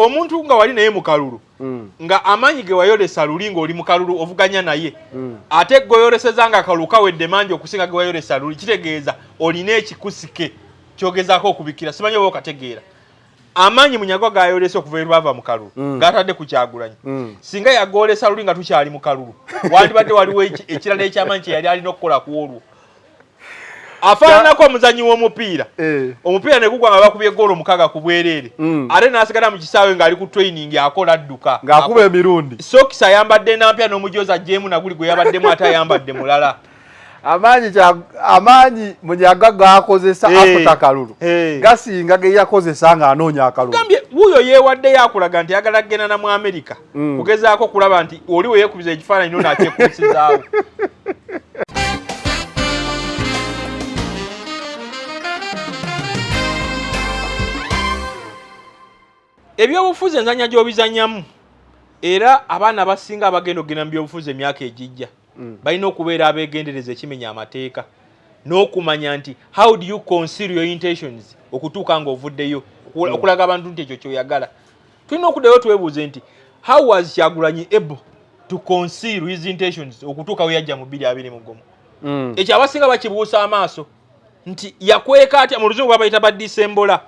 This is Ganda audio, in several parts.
omuntu nga wali naye mu kalulu nga amanyi ge wayolesa lulingo oli mu kalulu ovuganya naye ate goyoleseza nga akalulu kawedde mangi okusinga ge wayolesa luli kitegeeza olina ekikusike kyogezaako okubikira simanyi oba okategeera amanyi munyagwa gayolesa okuva erwava mu kalulu gatadde ku Kyagulanyi singa yagolesa luli nga tukyali mu kalulu wandibadde waliwo ekirala ekyamanyi kye yali alina okukola ku olwo afaananako omuzanyi w'omupiira omupiira ne gugwa nga bakubye goolo 6 ku bwereere ate n'asigala mu kisaawe ng'ali ku training akola adduka ng'akuba emirundi sokisi ayambadde nampya n'omujoza jeemu naguli gwe yabaddemu ate ayambadde mulala amaanyi Munyaga gaakozesa afuta kalulu gasinga ge yakozesa ng'anoonya akalulu gambye wuuyo yeewaddeyo akulaga nti yagala kugenda na mu Amerika kugezaako kulaba nti oli we yeekubiza ekifaananyi n'onaakyekulisizaawo ebyobufuzi enzanya gy'obizanyamu era abaana abasinga abagenda okugenda mu byobufuzi emyaka egijja balina okubeera abeegendereza ekimenya amateeka n'okumanya nti how do you conceal your intentions okutuuka ng'ovuddeyo okulaga abantu nti ekyo kyoyagala tulina okuddayo twebuuze nti how was Kyagulanyi able to conceal his intentions okutuuka we yajja mu 2021 ekyo abasinga bakibuusa amaaso nti yakweka atya mu luzungu babayita ba Disembola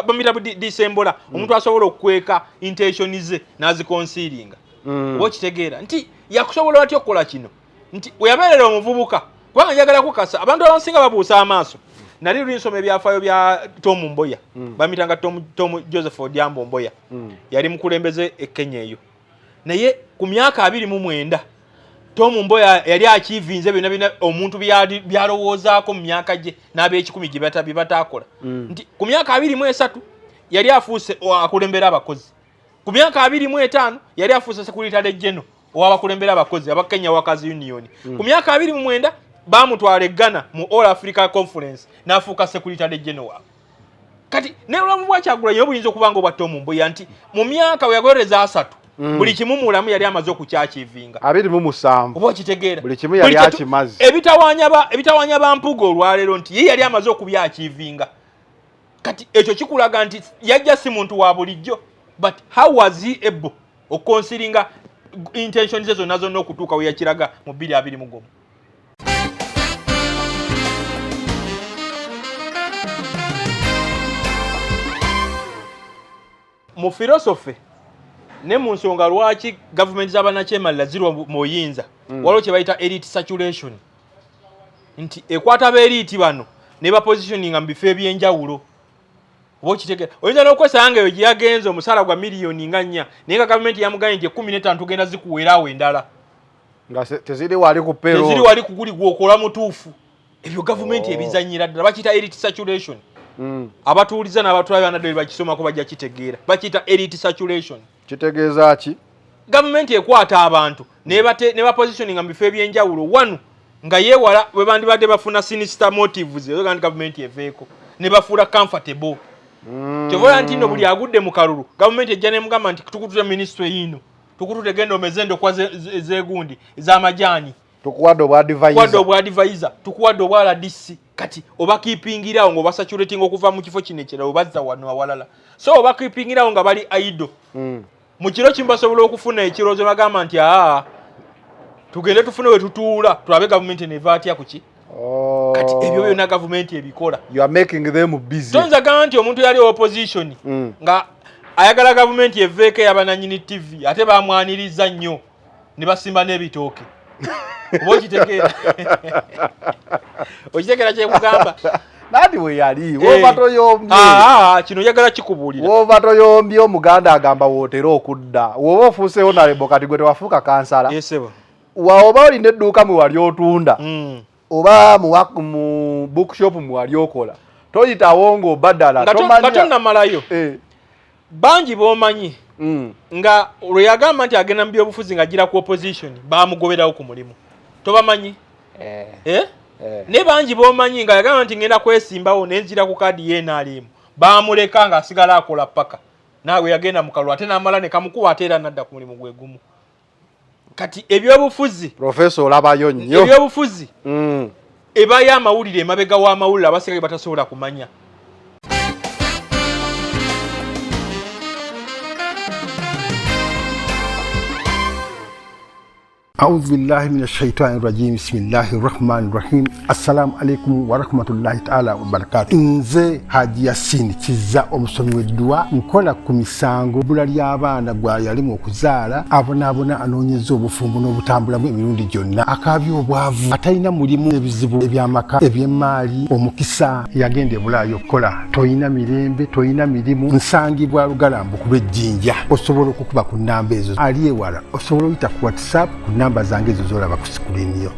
bamita Disembola omuntu asobola okukweka intention ze naziconcealinga oba okitegeera nti yakusobola atya okukola kino nti weyabeerera omuvubuka kubanga njagala kukasa abantu abasinga babuusa amaaso nali lunsoma ebyafaayo bya Tom Mboya bamitanga Tom Joseph Odhiambo Mboya yali mukulembeze e Kenya eyo naye ku myaka 29 Tom Mboya yali akivinze bina omuntu byalowoozaako mu myaka gye n'ab'ekikumi gye bataakola nti ku myaka 23 yali afuuse akulembera abakozi ku myaka 25 yali afuuse Secretary General owabakulembera abakozi aba Kenya Workers Union ku myaka 29 bamutwala Ghana mu All Africa Conference n'afuuka Secretary General kati ne ulamu bwa Kyagulanyi obuyinza okuba nga obwa Tom Mboya nti mu myaka we yagoreza 3 buli kimu mulamu yali amaze okukyakivinga 27 oba kitegeera buli kimu yali akimazi ebitawanya bampugo olwaleero nti ye yali amaze okubyakivinga kati ekyo kikulaga nti yajja si muntu wa bulijjo but how was he able okonsiringa intentions ze zonna zonna okutuuka we yakiraga mu 2021 mu philosophy ne mu nsonga lwaki government z'abannakyemalira zirwa mu buyinza waliwo kye bayita elite saturation nti ekwata b'elite bano ne bapositioninga mu bifo ebyenjawulo oba okitegeera oyinza n'okwesanga eyo gye yagenze omusala gwa miliyoni nga 4 naye nga gavumenti yamuganye nti 15 tugenda zikuweerawo endala nga teziri wali ku payroll teziri wali kuguli gwokola mutuufu ebyo gavumenti ebizanyira ddala bakiyita elite saturation abatuuliza n'abatulaba nadde bakisomako bajja kitegeera bakiyita elite saturation kitegeeza ki gavumenti ekwata abantu ne bapositioninga mu bifo ebyenjawulo wanu nga yeewala bwe bandibadde bafuna sinister motives eyoga nti gavumenti eveeko ne bafuula comfortable kyovola nti nno buli agudde mu kalulu gavumenti ejja nemugamba nti tukutute ministry yino tukutute genda omezendo kwa zegundi ez'amajaani tukuwadde obwa advisor tukuwadde obwa RDC kati oba keepingirawo nga obasaturating okuva mu kifo kino ekirala obazza wano awalala so oba keepingirawo nga bali idle mu kiro kimu basobola okufuna ekirowoozo bagamba nti tugende tufune we tutuula tulabe gavumenti neva atya kuki kati ebyo byonna gavumenti ebikola you are making them busy tonzagamba nti omuntu yali opposition nga ayagala gavumenti eveeko yabananyini TV ate bamwaniriza nnyo ne basimba n'ebitooke oba okitegeera kyekugamba nati we yali woba toyombye kino njagala kikubuulira woba toyombye omuganda agamba wootera okudda woba ofuuse honorable kati gwe tewafuuka kansala waoba olina edduuka mwe wali otunda oba mu bookshop mwe wali okola toyitawo ng'obaddala nga tonnamalayo bangi b'omanyi nga lwe yagamba nti agenda mu byobufuzi nga agira ku opposition bamugoberawo ku mulimu tobamanyi ne bangi b'omanyi nga yagamba nti ngenda kwesimbawo nenzira ku kaadi y'NRM bamuleka nga asigala akola paka naawe yagenda mu kalulu ate n'amala ne kamukuba ate era nadda ku mulimu gwe gumu kati ebyobufuzi professor olabayo nnyo ebyobufuzi ebayo amawulire emabega w'amawulire abasinga batasobola kumanya أعوذ بالله من الشيطان الرجيم بسم الله الرحمن الرحيم السلام عليكم ورحمة الله تعالى وبركاته nze Haji Yasin Kiza omusomi w'eddwa nkola ku misango bbula ly'abaana gwa yalimu okuzaala abonaabona anoonyeza obufumbo n'obutambulamu emirundi gyonna akaabya obwavu atalina mulimu ebizibu eby'amaka eby'emmaali omukisa yagenda e Bulaaya okukola toyina mirembe toyina mirimu nsangibwa Lugalambo ku lw'ejjinja osobola okukuba ku nnamba ezo ali ewala osobola oyita ku WhatsApp ku namba zange ezo zolaba ku sikulini yo.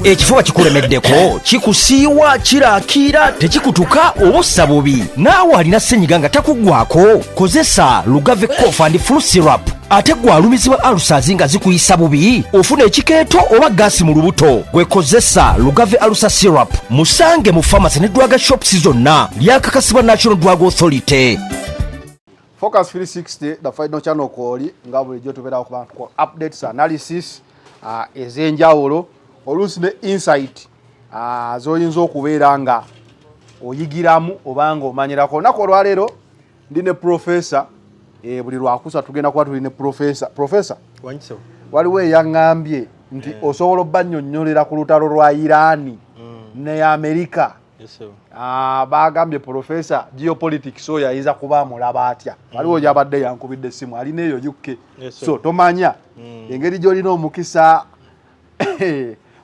Ekifuba kikulemeddeko kikusiiwa kiraakira tekikutuka obussa bubi naawe alina ssenyiga nga takuggwako kozesa Lugave Cough and Flu Syrup ate gwalumizibwa ulcers nga zikuyisa bubi ofuna ekikeeto oba gaasi mu lubuto gwekozesa Lugave Ulcer Syrup musange mu pharmacy ne drug shops zonna lyakakasibwa National Drug Authority. Focus 360 the final channel koli nga bulijjo tubeera okuba ku updates analysis ez'enjawulo oluusi ne insight z'oyinza okubeera nga oyigiramu oba nga omanyirako. Olunaku olwaleero ndi ne professor buli lwakusa tugenda kuba tuli ne professor waliwo eyaŋŋambye nti osobola obbannyonnyolera ku lutalo lwa Iran ne Amerika. Bagambye professor geopolitics oyo ayinza kuba amulaba atya waliwo gyabadde yankubidde essimu alina eyo yukke so tomanya engeri gy'olina omukisa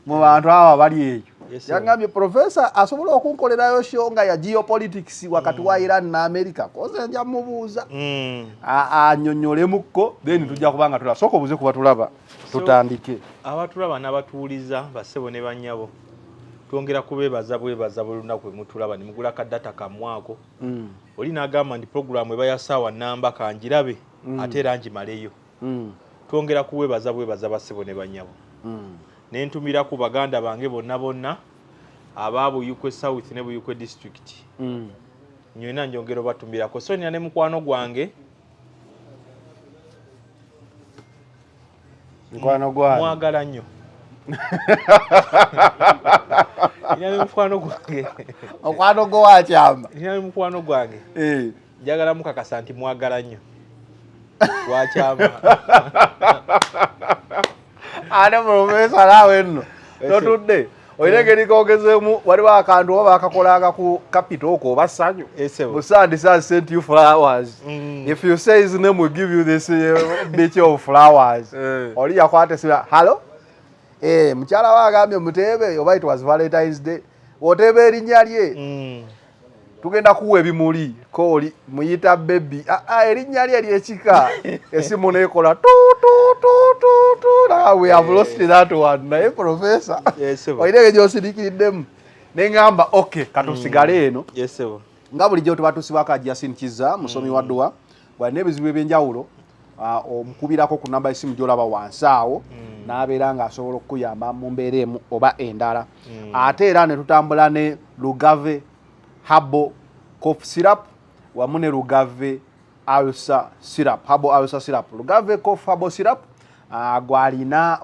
mu bantu abo bali eyo. Yagambye professor asobola okunkolerayo show nga ya geopolitics wakati wa Iran na Amerika koze nja mubuuza annyonnyolemukko then tujja kubanga tulaba soko buze kuba tulaba tutandike abatulaba n'abatuuliza bassebo ne bannyabo twongera kubeebaza bwebaza buli lunaku bwe mutulaba ne mugula kaddata kamwako oli n'agamba nti programu eba ya ssaawa nnamba kangirabe ate era ngimaleyo twongera kuweebaza bwebaza bassebo ne bannyabo ne ntumira ku baganda bange bonna aba Buyikwe South ne Buyikwe District nnyina njongera obatumirako so nina ne mukwano gwange mwagala nnyo ina mukwano gwange okwano go wakyamba ina mukwano gwange njagala mukakasa nti mwagala nnyo wakyamba ane professor lawe nno notudde oyinengeri kogezeemu waliwo akantu oba bakakolanga ku capital ko oba ssanyu Musandi has sent you flowers if you say his name will give you this bitch of flowers oli yakwate sira hello mukyala wagambye muteebe oba it was Valentine's Day oteebe erinnya lye tugenda kuwa ebimuli kooli muyita baby erinnya lye lyekika esimu nekola we have lost that one naye professor oyinenge gyosirikiriddemu neŋŋamba okay katusigale eno nga bulijjo tuba tusibako Haji Yasin Kiza musomi wa ddwa bwalina ebizibu ebyenjawulo omukubirako ku namba y'essimu gy'olaba wansi awo n'abeera ng'asobola okukuyamba mu mbeera emu oba endala ate era ne tutambula ne Lugave Herbal Cough Syrup wamu ne Lugave Ulcer Syrup Herbal Ulcer Syrup Lugave Cough Herbal Syrup gwalina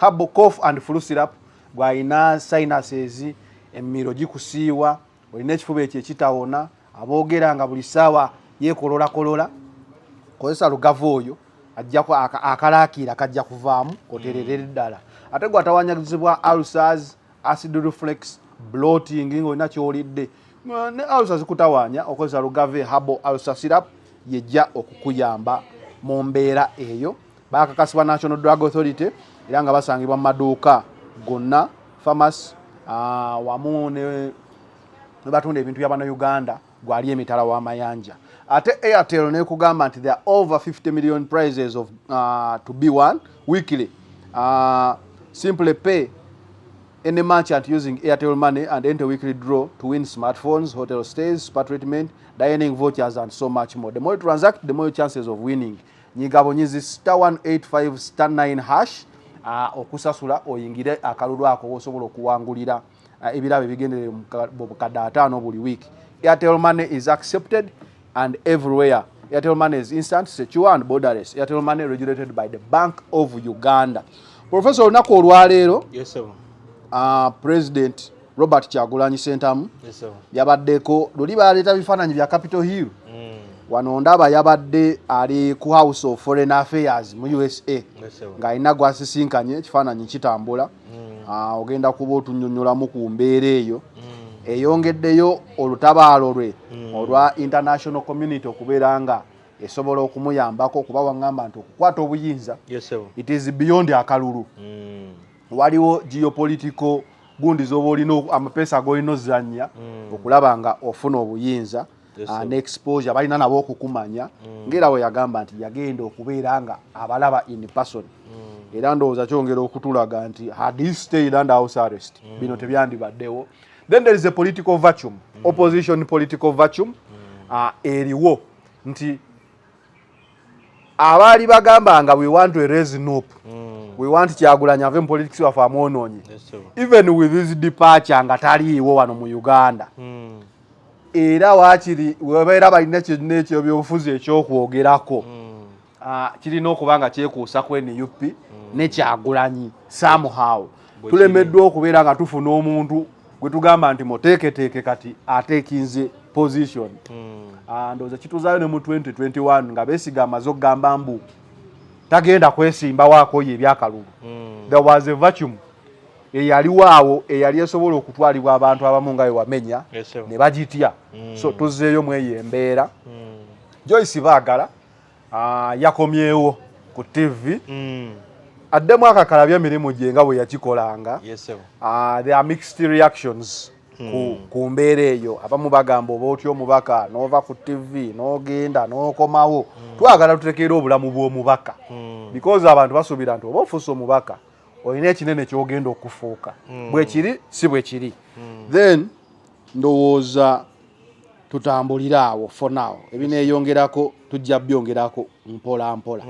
Herbal Cough and Flu Syrup gwalina sinuses emiro gikusiiwa olina ekifuba ekyo ekitawona aboogera nga buli ssaawa yeekololakolola kozesa Lugave oyo ajjako akalaakira kajja kuvaamu otererere ddala ate gwatawanyagizibwa ulcers acid reflux bloating ng'olina kyolidde ne ulcers kutawanya okozesa Lugave Herbal Ulcer Syrup yejja okukuyamba mu mbeera eyo. Bakakasibwa National Drug Authority era nga basangibwa mu maduuka gonna pharmacy wamu ne batunda ebintu by'abana Uganda gwali emitala w'amayanja. Ate Airtel ne kugamba nti there are over 50 million prizes of to be won weekly. Simply pay any merchant using Airtel Money and enter weekly draw to win smartphones, hotel stays, spa treatment, dining vouchers and so much more. The more you transact, the more your chances of winning. Nyigabonyizi *185*9# okusasula oyingire akalulu ako osobola okuwangulira ebirabo ebigendere mu bukadde 5 buli week. Airtel Money is accepted and everywhere. Airtel Money is instant, secure and borderless. Airtel Money regulated by the Bank of Uganda. Professor olunaku olwaleero President Robert Kyagulanyi Ssentamu yabaddeko luli baleeta bifaananyi bya Capitol Hill wano ndaba yabadde ali ku House of Foreign Affairs mu USA ng'alina gwasisinkanye ekifaananyi kitambula ogenda kuba otunnyonnyolamu ku mbeera eyo eyongeddeyo olutabaalo lwe olwa international community okubeera nga esobola okumuyambako kuba waŋŋamba nti okukwata obuyinza it is beyond akalulu waliwo geopolitical gundi z'oba olina amapeesa g'olina ozannya okulaba nga ofuna obuyinza n'exposure balina nabo okukumanya ng'era we yagamba nti yagenda okubeera nga abalaba in person era ndowooza kyongera okutulaga nti had he stayed under house arrest bino tebyandibaddewo. Then there is a political vacuum, opposition political vacuum eriwo nti abaali bagamba nga we want to erase Nuupu we want Kyagulanyi ave mu politics waffe amwonoonye even with this departure nga taliiwo wano mu Uganda era waakiri webaera balina kyonnekyo byobufuzi ekyokwogerako kirina okuba nga kyekuusa ku NUP ne Kyagulanyi somehow tulemeddwa okubeera nga tufuna omuntu gwe tugamba nti muteeketeeke kati ateekinze position ndowooza kituzaayo ne mu 2021 nga beesiga amaze okugamba mbu tagenda kwesimba waako ye ebyakalulu there was a vacuum eyaliwo awo eyali esobola okutwalibwa abantu abamu nga we wamenya ne bagitya so tuzzeeyo mu eyo embeera. Joyce Baagala yakomyewo ku TV addemu akakalabya emirimu gye nga bwe yakikolanga. There are mixed reactions ku mbeera eyo abamu bagamba oba otya omubaka n'ova ku TV n'ogenda n'okomawo twagala tutekeera obulamu bw'omubaka because abantu basuubira nti oba ofuuse omubaka olina ekinene ky'ogenda okufuuka bwe kiri si bwe kiri. Then ndowooza tutambulira awo for now ebineeyongerako tujja byongerako mpola mpola.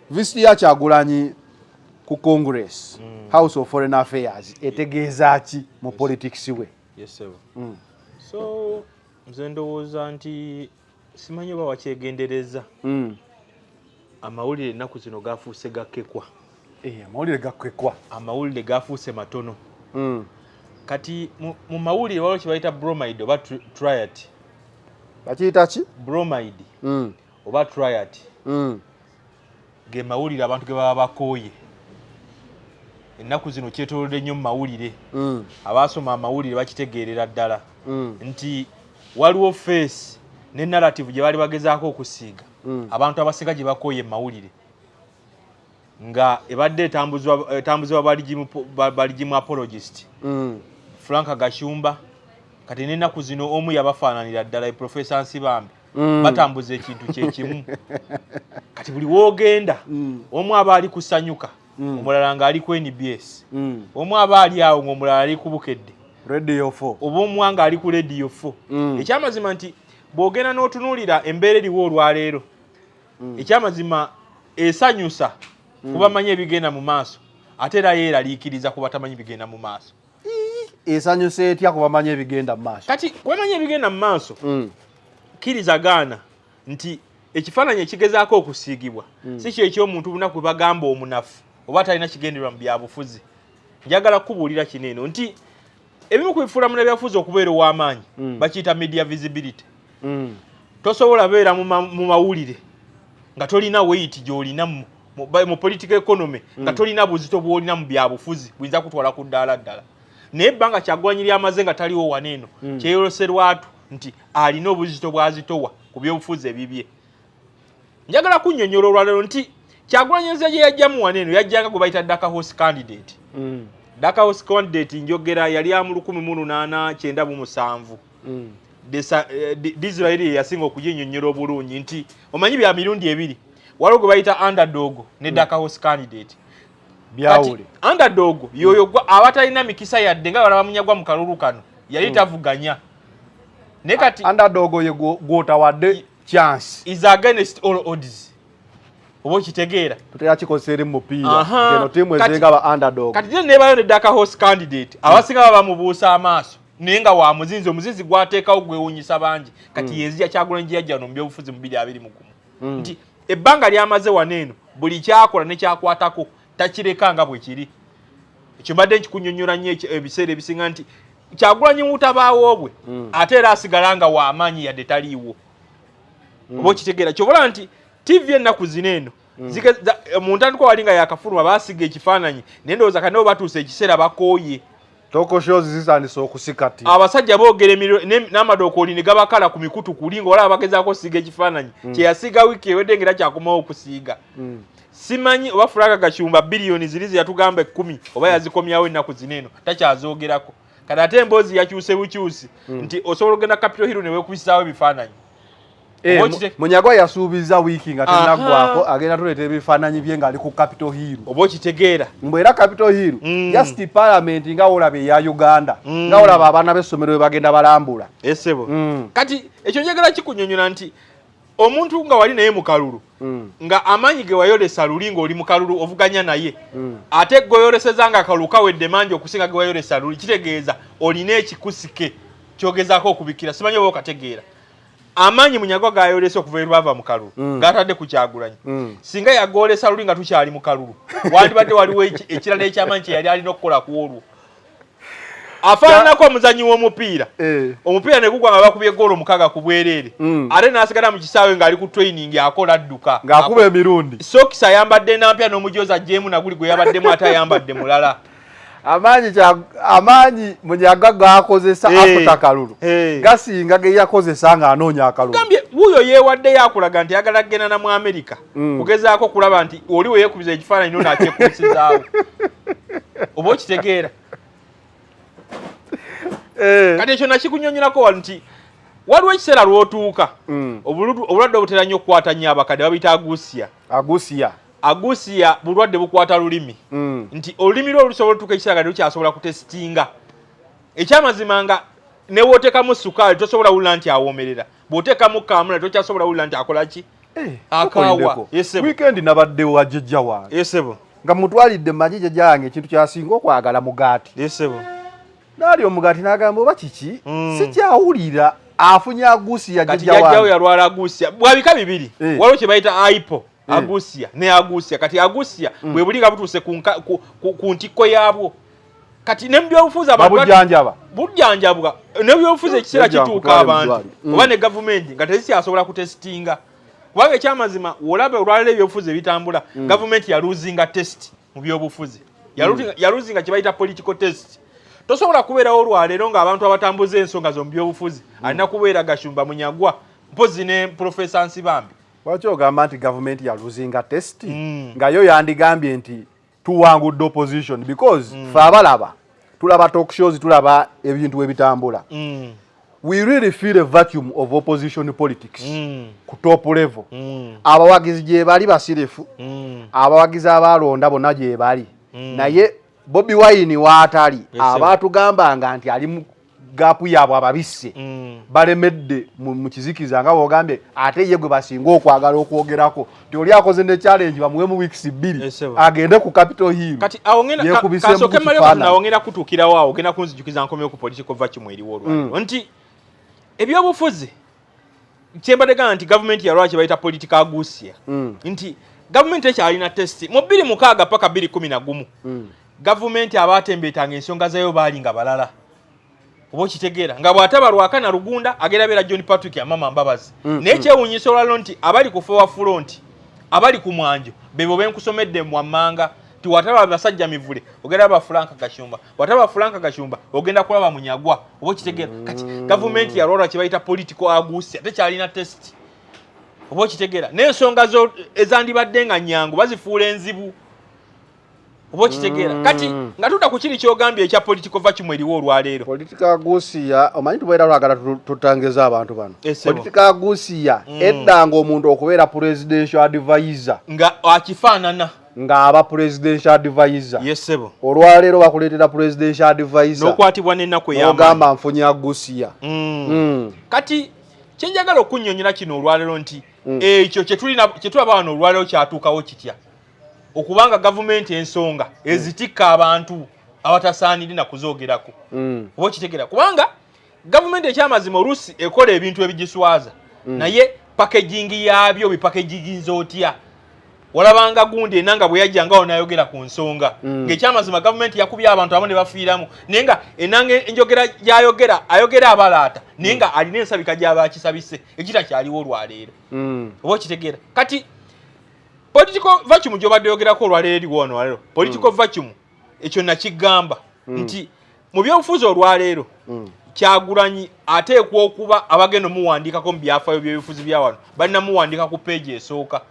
Visit ya Kyagulanyi ku Congress House of Foreign Affairs etegeeza ki mu politics we? So nze ndowooza nti simanyi oba wakyegendereza amawulire ennaku zino gafuuse gakkekwa. Amawulire gakkekwa, amawulire gafuuse matono. Kati mu mawulire waliwo kye bayita bromide oba triad. Bakiyita ki? Bromide oba triad. Ge mawulire abantu ge baba bakooye. Ennaku zino kyetoolodde nnyo mu mawulire. Abaasoma amawulire bakitegeerera ddala nti waliwo face ne narrative gye bali bagezaako okusiiga abantu abasiga gye bakooye mu mawulire nga ebadde etambuzibwa baligimu apologist Frank Gashumba kati n'ennaku zino omu yabafaananira ddala Professor Nsibambi batambuza ekintu kyekimu kati buli woogenda omu aba ali kusanyuka omulala nga ali ku NBS omu aba ali awo ng'omulala ali ku Bukedde Radio 4 oba omwanga ali ku Radio 4 ekyamazima nti bw'ogenda n'otunuulira embeera eriwo olwaleero ekyamazima esanyusa kuba manyi ebigenda mu maaso ate era yeeraliikiriza kuba tamanyi bigenda mu maaso. Esanyusa etya kuba manyi ebigenda mu maaso? Kati kuba manyi ebigenda mu maaso kkiriza gaana nti ekifaananyi ekigezaako okusiigibwa si kyekyomuntu lunaku bagamba omunafu oba talina kigendererwa mu byabufuzi. Njagala kubuulira kino eno nti ebimu ku bifuula mu byabufuzi okubeera ow'amaanyi bakiyita media visibility. Tosobola beera mu mawulire nga tolina weight gy'olina mu political economy nga tolina buzito bw'olina mu byabufuzi buyinza kutwala ku ddaala ddala. Naye ebbanga Kyagulanyi lyamaze nga taliwo waneeno kyeyoloserwatu nti alina obuzito bw'azitowa ku byobufuzi ebibye. Njagala kunnyonnyola olwaleero nti Kyagulanyi nze gye yajjamu waneeno yajjanga gwe bayita Dhaka House candidate. Dhaka House candidate njogera yali ya mu 1897. Disraeli yasinga okuginnyonnyola obulungi nti omanyi bya mirundi ebiri waliwo gwe bayita underdog ne Dhaka House candidate. Byawule underdog yoyo abatalina mikisa yadde nga balaba munyagwa mu kalulu kano yali tavuganya. Ne kati underdog ye gwotawadde chance is against all odds. Obo kitegeera tutera kikoseere mu mupiira keno timu ezenga ba underdog. Kati ne bayo ne Dhaka House candidate abasinga baba mubuusa amaaso naye nga wa omuzinzi gwateekawo gwewuunyisa bangi kati yezija Kyagulanyi gye yajja no mu byobufuzi mu 2021 nti ebbanga lyamaze waneeno buli kyakola ne kyakwatako takireka nga bwe kiri. Ekyo mbadde nkikunnyonnyola nnyo ebiseera ebisinga nti Kyagulanyi mutabaawo bwe ate era asigala nga w'amaanyi yadde taliiwo. oba okitegeera kyobola nti TV ennaku zineno mu ntandikwa walinga yakafuluma basiga ekifaananyi naye ndowooza kati nabo batuusa ekiseera bakooye toko shows zisandise okusikati abasajja boogera n'amadokooli ne gabakala ku mikutu kulinga olaba bagezaako siga ekifaananyi kyeyasiga wiiki ewedde ngera kyakomawo okusiiga simanyi oba Frank Kashumba biliyoni ziri zeyatugamba 10 oba yazikomyawo ennaku zineno takyazoogerako kati ate emboozi yakyuse bukyusi nti osobola okugenda Capitol Hill ne weekubisaawo ebifaananyi Munyagwa yasuubiza wiiki nga tenaggwako agenda tuleetera ebifaananyi bye ng'ali ku Capitol Hill oba okitegeera mbu era Capitol Hill just parliament nga olaba eya Uganda nga olaba abaana b'essomero bwe bagenda balambula esebo kati ekyo njagala kikunyonyola nti omuntu nga wali naye mu kalulu nga amaanyi ge wayolesa luli ng'oli mu kalulu ovuganya naye ate goyoleseza nga akalulu kawedde mangi okusinga ge wayolesa luli kitegeeza olina ekikusike kyogezaako okubikira simanyi oba okategeera amaanyi Munyagwa gayolesa okuva erwava mu kalulu gatadde ku Kyagulanyi singa yagolesa luli nga tukyali mu kalulu wandibadde waliwo ekirala ekyamaanyi kye yali alina okukola ku olwo afaananako omuzanyi w'omupiira omupiira ne gugwa nga bakubye goolo 6 ku bwereere ate n'asigala mu kisaawe ng'ali ku training akola adduka ng'akuba emirundi sokis ayambadde nampya n'omujoozi ajjeemu naguli gwe yabaddemu ate ayambadde mulala amaanyi Munyagwa gakozesa akuta kalulu gasinga ge yakozesa nga anoonya akalulu gambye wuuyo yeewaddeyo akulaga nti yagala kugenda na mu Amerika kugezaako kulaba nti oli we yeekubiza ekifaananyi no n'akyekulisizaawo oba okitegeera kati ekyo nakikunyonyerako nti waliwo ekiseera lw'otuuka obulwadde obutera nnyo okukwata nnyo abakadde babiyita agusiya bulwadde bukwata lulimi nti olulimi lwo lusobola otuuka ekiseera nga lukyasobola kutesitinga ekyamazima nga ne wooteekamu sukaali tosobola wulira nti awoomerera bw'oteekamu kaamula tokyasobola wulira nti akola ki akaawa weekend nabaddewo wa jjajja wange yesebo nga mutwalidde mmanyi jjajja wange ekintu kyasinga okwagala mugaati yesebo naali omugaati n'agamba oba kiki sikyawulira afunye agusiya jjajjawo yalwala agusiya bwabika bibiri waliwo kye bayita aipo agusiya ne agusiya kati agusiya bwe buli nga butuuse ku ntikko yaabwo kati ne mubyobufuzi bujjanjabwa ne byobufuzi ekiseera kituuka abantu oba ne gavumenti nga tezikyasobola kutesitinga kubanga ekyamazima olaba olwaliro ebyobufuzi ebitambula gavumenti yaluzinga test mu byobufuzi yaluzinga kye bayita political test tosobola kubeerawo olwaleero ng'abantu abatambuza ensonga zo mu byobufuzi alina kubeera Gashumba Munyagwa mpozi ne Profesa Nsibambi lwaki ogamba nti gavumenti yaluzinga test nga yo yandigambye nti tuwangudde opposition because fe abalaba tulaba talk shows tulaba ebintu ebitambula we really feel a vacuum of opposition politics ku top level abawagizi gye bali basirefu abawagizi abalonda bonna gye bali naye Bobi Wine waatali abaatugambanga nti ali mu gaapu yaabwe ababisse balemedde mu kizikiza nga bogambye ate ye gwe basinga okwagala okwogerako nti oli akoze ne challenge bamuwe mu weeks 2 agende ku Capitol Hill kati kasoke awongera kutuukirawo awo ogenda kunzijukiza nkomyo ku political vacuum eriwo olwaliro nti ebyobufuzi kyembadde gamba nti gavumenti yalwala kye bayita political agusia nti gavumenti ekyalina testi mu 2006 paka 2011 gavumenti abaatembeetanga ensonga zayo baali nga balala oba okitegeera nga bw'ataba Lwakana Rugunda agenda beera John Patrick Amama Mbabazi naye kyewuunyisa olwalo nti abali ku Forward Front abali ku mwanjo bebo benkusomedde mu Wammanga ti wataba abasajja mivule ogenda ba Frank Kashumba wataba Frank Kashumba ogenda kulaba Munyagwa oba okitegeera kati gavumenti yalwala kye bayita political agusia tekyalina test oba okitegeera n'ensonga zo ezandibadde nga nnyangu bazifuula enzibu oba okitegeera kati nga tuta ku kiri kyogambye ekya political vacuum eriwo olwaleero political agusia omanyi tubeera lwagala tutangeza abantu bano political agusia eddanga omuntu okubeera presidential advisor nga akifaanana nga aba presidential advisor yesebo olwaleero bakuleetera presidential advisor n'okwatibwa n'ennaku ey'amaanyi ogamba nfunye agusia kati kyenjagala okunnyonnyola kino olwaleero nti ekyo kyetulaba wano olwaleero kyatuukawo kitya okubanga gavumenti ensonga ezitikka abantu abatasaanire na kuzoogerako oba okitegeera kubanga gavumenti ekyamazima oluusi ekola ebintu ebigiswaza naye packaging yaabyo bipackaging otya walabanga gundi enanga bwe yajja ngawo nayogera ku nsonga ng'ekyamazima gavumenti yakubye abantu abamu ne bafiiramu naye nga enanga enjogera gyayogera ayogera abalaata naye nga alina ensabika gy'abakisabise ekitakyaliwo olwaleero oba okitegeera kati political vacuum gy'obadde yogerako olwaleero eriwo wano waleero political vacuum ekyo nakigamba nti mu byobufuzi olwaleero Kyagulanyi ateekwa okuba abagenda muwandiikako mu byafaayo by'ebifuzi bya wano balina muwandiika ku peegi esooka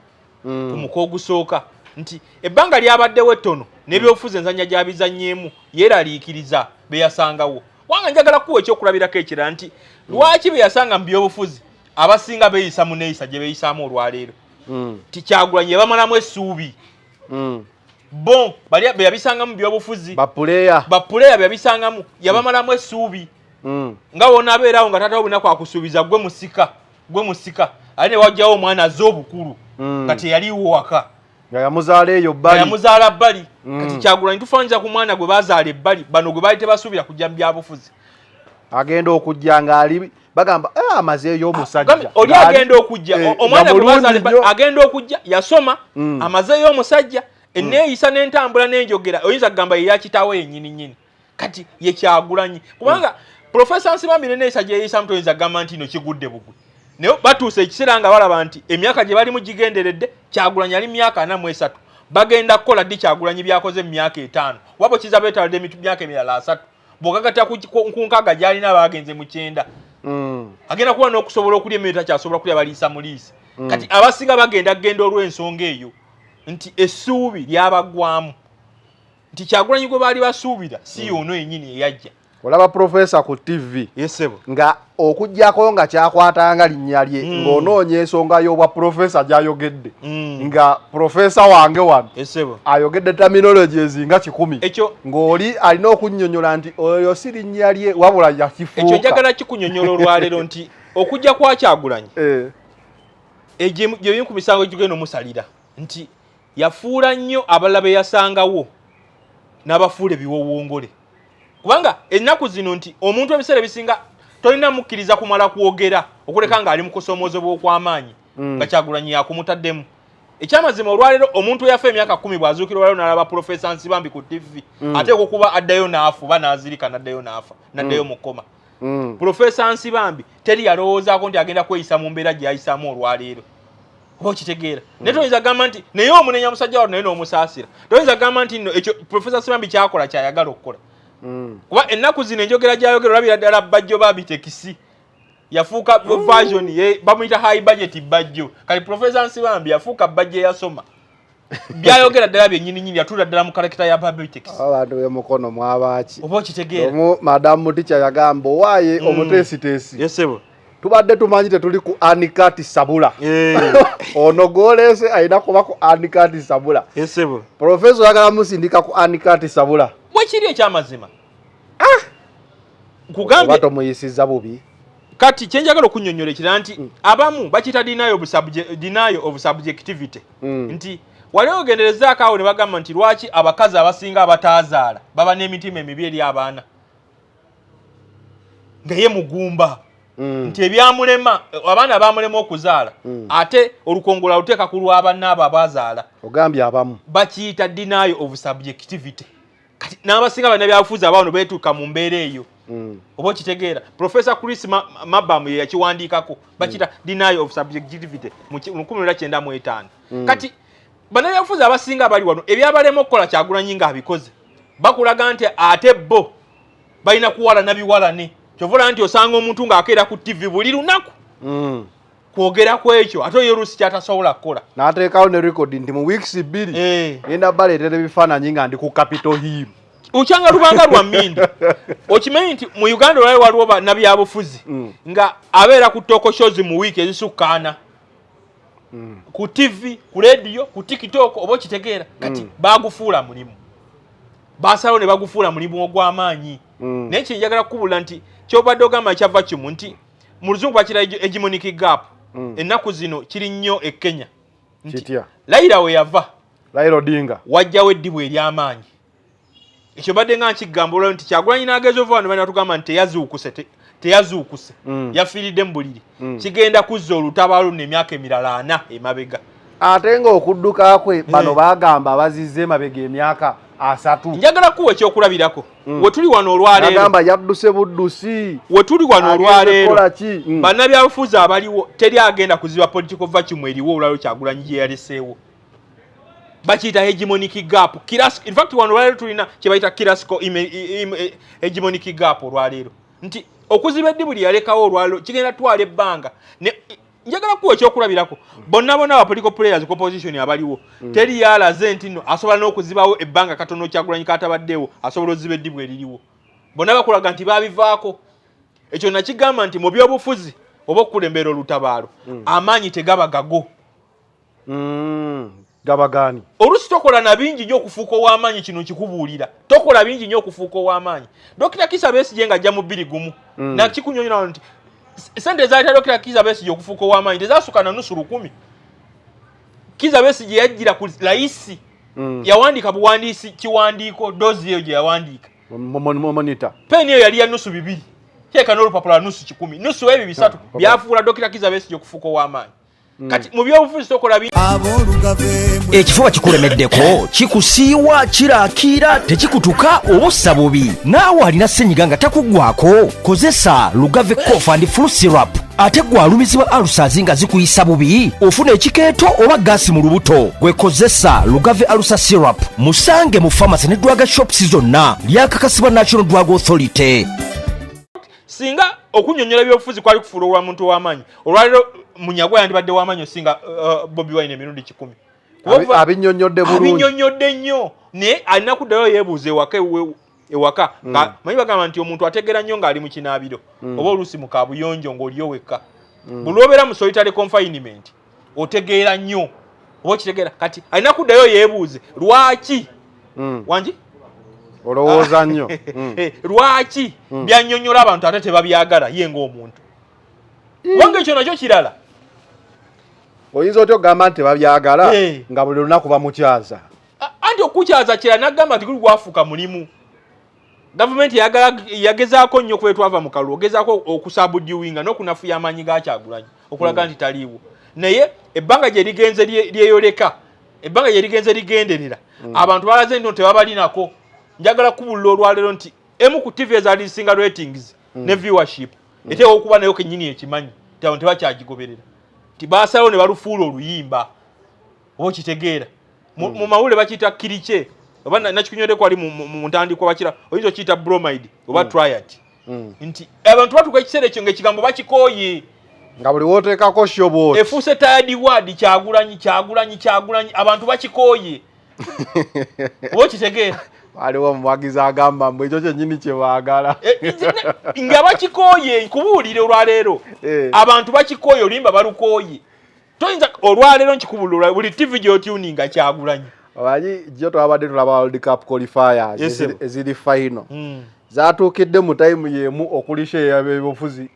ku muko ogusooka nti ebbanga lyabaddewo ettono n'ebyobufuzi enzanya gy'abizannyeemu yeeraliikiriza be yasangawo wanga njagala kuwa ekyokulabirako ekirala nti lwaki be yasanga mu byobufuzi abasinga beeyisa mu neeyisa gye beeyisaamu olwaleero ti Kyagulanyi yabamalamu essuubi bon bali be yabisanga mu byobufuzi bapuleya be yabisangamu yabamalamu essuubi nga wona abeerawo nga tata obuna kwakusuubiza gwe musika ali ne wajjawo omwana azze obukulu kati yaliwo waka yamuzaala bbali kati Kyagulanyi tufaanyiza ku mwana gwe bazaala ebbali bano gwe baali tebasuubira kujja mu byabufuzi agenda okujja ng'ali bagamba amazeeyo omusajja oli agenda okujja omwana gwe bazaala ebbali agenda okujja yasoma amazeeyo omusajja enneeyisa n'entambula n'enjogera oyinza kugamba ye yakitawo yennyini kati ye Kyagulanyi kubanga Professor Nsibambi n'enneeyisa gye yeeyisa mutoyinza kugamba nti ino kigudde bugwe naye batuuse ekiseera nga balaba nti emyaka gye balimu gigenderedde Kyagulanyi ali myaka 43 bagenda kukola ddi Kyagulanyi byakoze mu myaka 5 wabo kiza beetaalidde emyaka emirala 3 bw'ogagatta ku nkaaga gy'alina bagenze mu 9 agenda kuba n'okusobola okulya emmere takyasobola kulya baliisa muliisi kati abasinga bagenda olw'ensonga eyo nti essuubi lyabagwamu nti Kyagulanyi gwe baali basuubira si yono yennyini eyajja olaba profesa ku TV yesebo nga okujjako nga kyakwatanga linnya lye ng'onoonya ensonga y'obwa profesa gy'ayogedde nga profesa wange wano yesebo ayogedde terminologies nga 10 ekyo ng'oli alina okunnyonnyola nti oyo si linnya lye wabula yakifuuka ekyo njagala kikunnyonnyola olwaleero nti okujja kwa Kyagulanyi gye bimu ku misango gigenda omusalira nti yafuula nnyo abalala be yasangawo n'abafuula ebiwowongole kubanga ennaku zino nti omuntu ebiseera bisinga tolina mukkiriza kumala kwogera okuleka ng'ali mu kusoomoozebwa okw'amaanyi nga Kyagulanyi yakumutaddemu ekyamazima olwaleero omuntu yafa emyaka 10 bw'azuukira olwaleero n'alaba Professor Nsibambi ku TV ateekwa okuba addayo n'afuba n'azirika n'addayo n'afa n'addayo mu kkoma Professor Nsibambi teri yalowoozaako nti agenda kweyisa mu mbeera gye yayisaamu olwaleero oba okitegeera naye toyinza gamba nti naye omunenya musajja wano naye n'omusaasira toyinza gamba nti nno ekyo Professor Nsibambi kyakola kyayagala okukola kuba ennaku zino enjogera gyayogera olabira ddala bajjo babitekisi yafuuka version ye bamuyita high budget bajjo kali Professor Nsibambi yafuuka bajjo eyasoma byayogera ddala byennyininyini yatuula ddala mu karakita ya babitekisi abantu bemukono mwabaaki oba okitegeera madamu Muticha yagamba owaaye omuteesiteesi yesebo tubadde tumanyi tetuli ku Anikati Sabula ono goleese alina kuba ku Anikati Sabula yesebo Professor yagala musindika ku Anikati Sabula wekiri ekyamazima nkugambye tomuyisiza bubi kati kyenjagala okunnyonnyola ekirala nti abamu bakita denial of subjectivity nti wali ogenderezaako awo ne bagamba nti lwaki abakazi abasinga abataazaala baba n'emitima emibi eri abaana nga ye mugumba nti ebyamulema abaana bamulema okuzaala ate olukongola luteeka ku lw'abannaabo abazaala ogambye abamu bakiyita denial of subjectivity kati n'abasinga bana byabufuzi abaano beetuuka mu mbeera eyo oba okitegeera Professor Chris Mabamu ye yakiwandiikako bakiyita denial of subjectivity mu 1995 kati bana byabufuzi abasinga abali wano ebyabalema okukola Kyagulanyi nga abikoze bakulaga nti ate bo balina kuwalana biwalane kyovula nti osanga omuntu ng'akeera ku TV buli lunaku kwogera ku ekyo ate oluusi kyatasobola kukola n'ateekawo ne record nti mu weeks 2 ngenda baleetera ebifaananyi nga ndi ku Capitol Hill ukyanga lubanga lwa mmindi okimanyi nti mu Uganda olwayo waliwo bannabyabufuzi nga abeera ku toko shows mu wiiki ezisukkaana ku TV ku radio ku TikTok oba okitegeera kati bagufuula mulimu basalawo ne bagufuula mulimu ogw'amaanyi naye kyenjagala kukubulira nti kyobadde ogamba kyava kimu nti mu luzungu bakira hegemonic gap ennaku zino kiri nnyo e Kenya Raila we yava Raila Odinga wajjawo eddibu ery'amaanyi ekyo badde nga nkigamba olwo nti Kyagulanyi n'ageza ova wano bana tugamba nti teyazuukuse yafiiridde mu buliri kigenda kuzza olutabaalo n'emyaka emirala 4 emabega ate ng'okudduka kwe bano bagamba bazizze mabega emyaka 3. Njagala kuwa ekyokulabirako. We tuli wano olwaleero. Agamba yadduse buddusi. We tuli wano olwaleero. Bannabyabufuzi abaliwo teri agenda kuziba political vacuum eriwo olwaleero Kyagulanyi gye yaleseewo. Bakiyita hegemonic gap. In fact wano olwaleero tulina kye bayita classical hegemonic gap olwaleero. Nti okuziba eddibu lye yalekawo olwaleero kigenda twala ebbanga. Njagala kuwa ekyokulabirako bonna aba political players opposition abaliwo teri yalaze nti no asobola n'okuzibawo ebbanga katono Kyagulanyi katabaddewo asobola oziba eddibu eririwo bonna bakulaga nti babivaako ekyo nakigamba nti mu byobufuzi oba okukulembera olutabaalo amaanyi tegaba gago gabagani olusi tokola na bingi nnyo okufuuka ow'amaanyi kino kikubuulira tokola bingi nnyo okufuuka ow'amaanyi Dr. Kizza Besigye ng'ajja mu 21 nakikunyonyola nti sente za Dr. Kizza Besigye okufuuka ow'amaanyi tezasuka na nusu 10. Kizza Besigye yajjira ku layisi yawandiika buwandiisi kiwandiiko dozi eyo gye yawandiika monitor peni eyo yali ya nusu 2 kyeka n'olupapula nusu 10 nusu ebyo 3 byafuula Dr. Kizza Besigye okufuuka ow'amaanyi kati mu byobufuzi tokola ekifuba kikulemeddeko kikusiiwa kiraakira tekikutuka obussa bubi naawe alina ssenyiga nga takuggwako kozesa Lugave Cough and Flu Syrup ate gwe alumizibwa alusazi nga zikuyisa bubi ofuna ekikeeto oba gaasi mu lubuto gwekozesa Lugave Alusa Syrup musange mu pharmacy ne drug shops zonna lyakakasibwa National Drug Authority. Singa okunyonyola ebyobufuzi kwali kufuula olwa muntu ow'amaanyi olwaleero Munyagwa yandibadde w'amaanyi osinga Bobi Wine emirundi 10. Abinyonyodde bulungi abinyonyodde nnyo naye alina kuddayo yeebuuza ewaka nga manyi bagamba nti omuntu ategeera nnyo ng'ali mu kinaabiro oba oluusi mu kaabuyonjo ng'oliyo wekka buli obeera mu solitary confinement otegeera nnyo oba okitegeera kati alina kuddayo yeebuuze lwaki wangi olowooza nnyo lwaki byanyonyola abantu ate tebabyagala ye ng'omuntu wange ekyo nakyo kirala oyinza otyo ogamba nti tebabyagala nga buli lunaku bamukyaza anti okukyaza kira naggamba nti guli gwafuuka mulimu gavumenti yagezaako nnyo kuba twava mu kalulu ogezaako okusabudiwinga n'okunafuya amaanyi ga Kyagulanyi okulaga nti taliiwo naye ebbanga gye ligenze lyeyoleka ebbanga gye ligenze ligenderera abantu balaze nti tebabalinako njagala kubulula olwaleero nti emu ku TV ezaali zisinga ratings ne viewership eteewa okuba nayo kennyini ekimanyi nti abantu tebakyagigoberera nti baasalawo ne balufuula oluyimba oba okitegeera mu mawulire bakiyita kirike oba nakikunyode kwali mu ntandikwa bakira oyinza okiyita bromide oba triad nti abantu batuuka ekiseera ekyo ng'ekigambo bakikooye nga buli wooteekako shobot efuuse tired word Kyagulanyi abantu bakikooye oba okitegeera waliwo omuwagizi agamba mbu ekyo kyennyini kye baagala nga bakikooye nkubuulire olwaleero abantu bakikooye oluyimba balukooye toyinza olwaleero nkikubulula buli TV gy'otuninga Kyagulanyi omanyi jo twabadde tulaba World Cup qualifiers eziri final zaatuukidde mu time yemu okulisha ebyobufuzi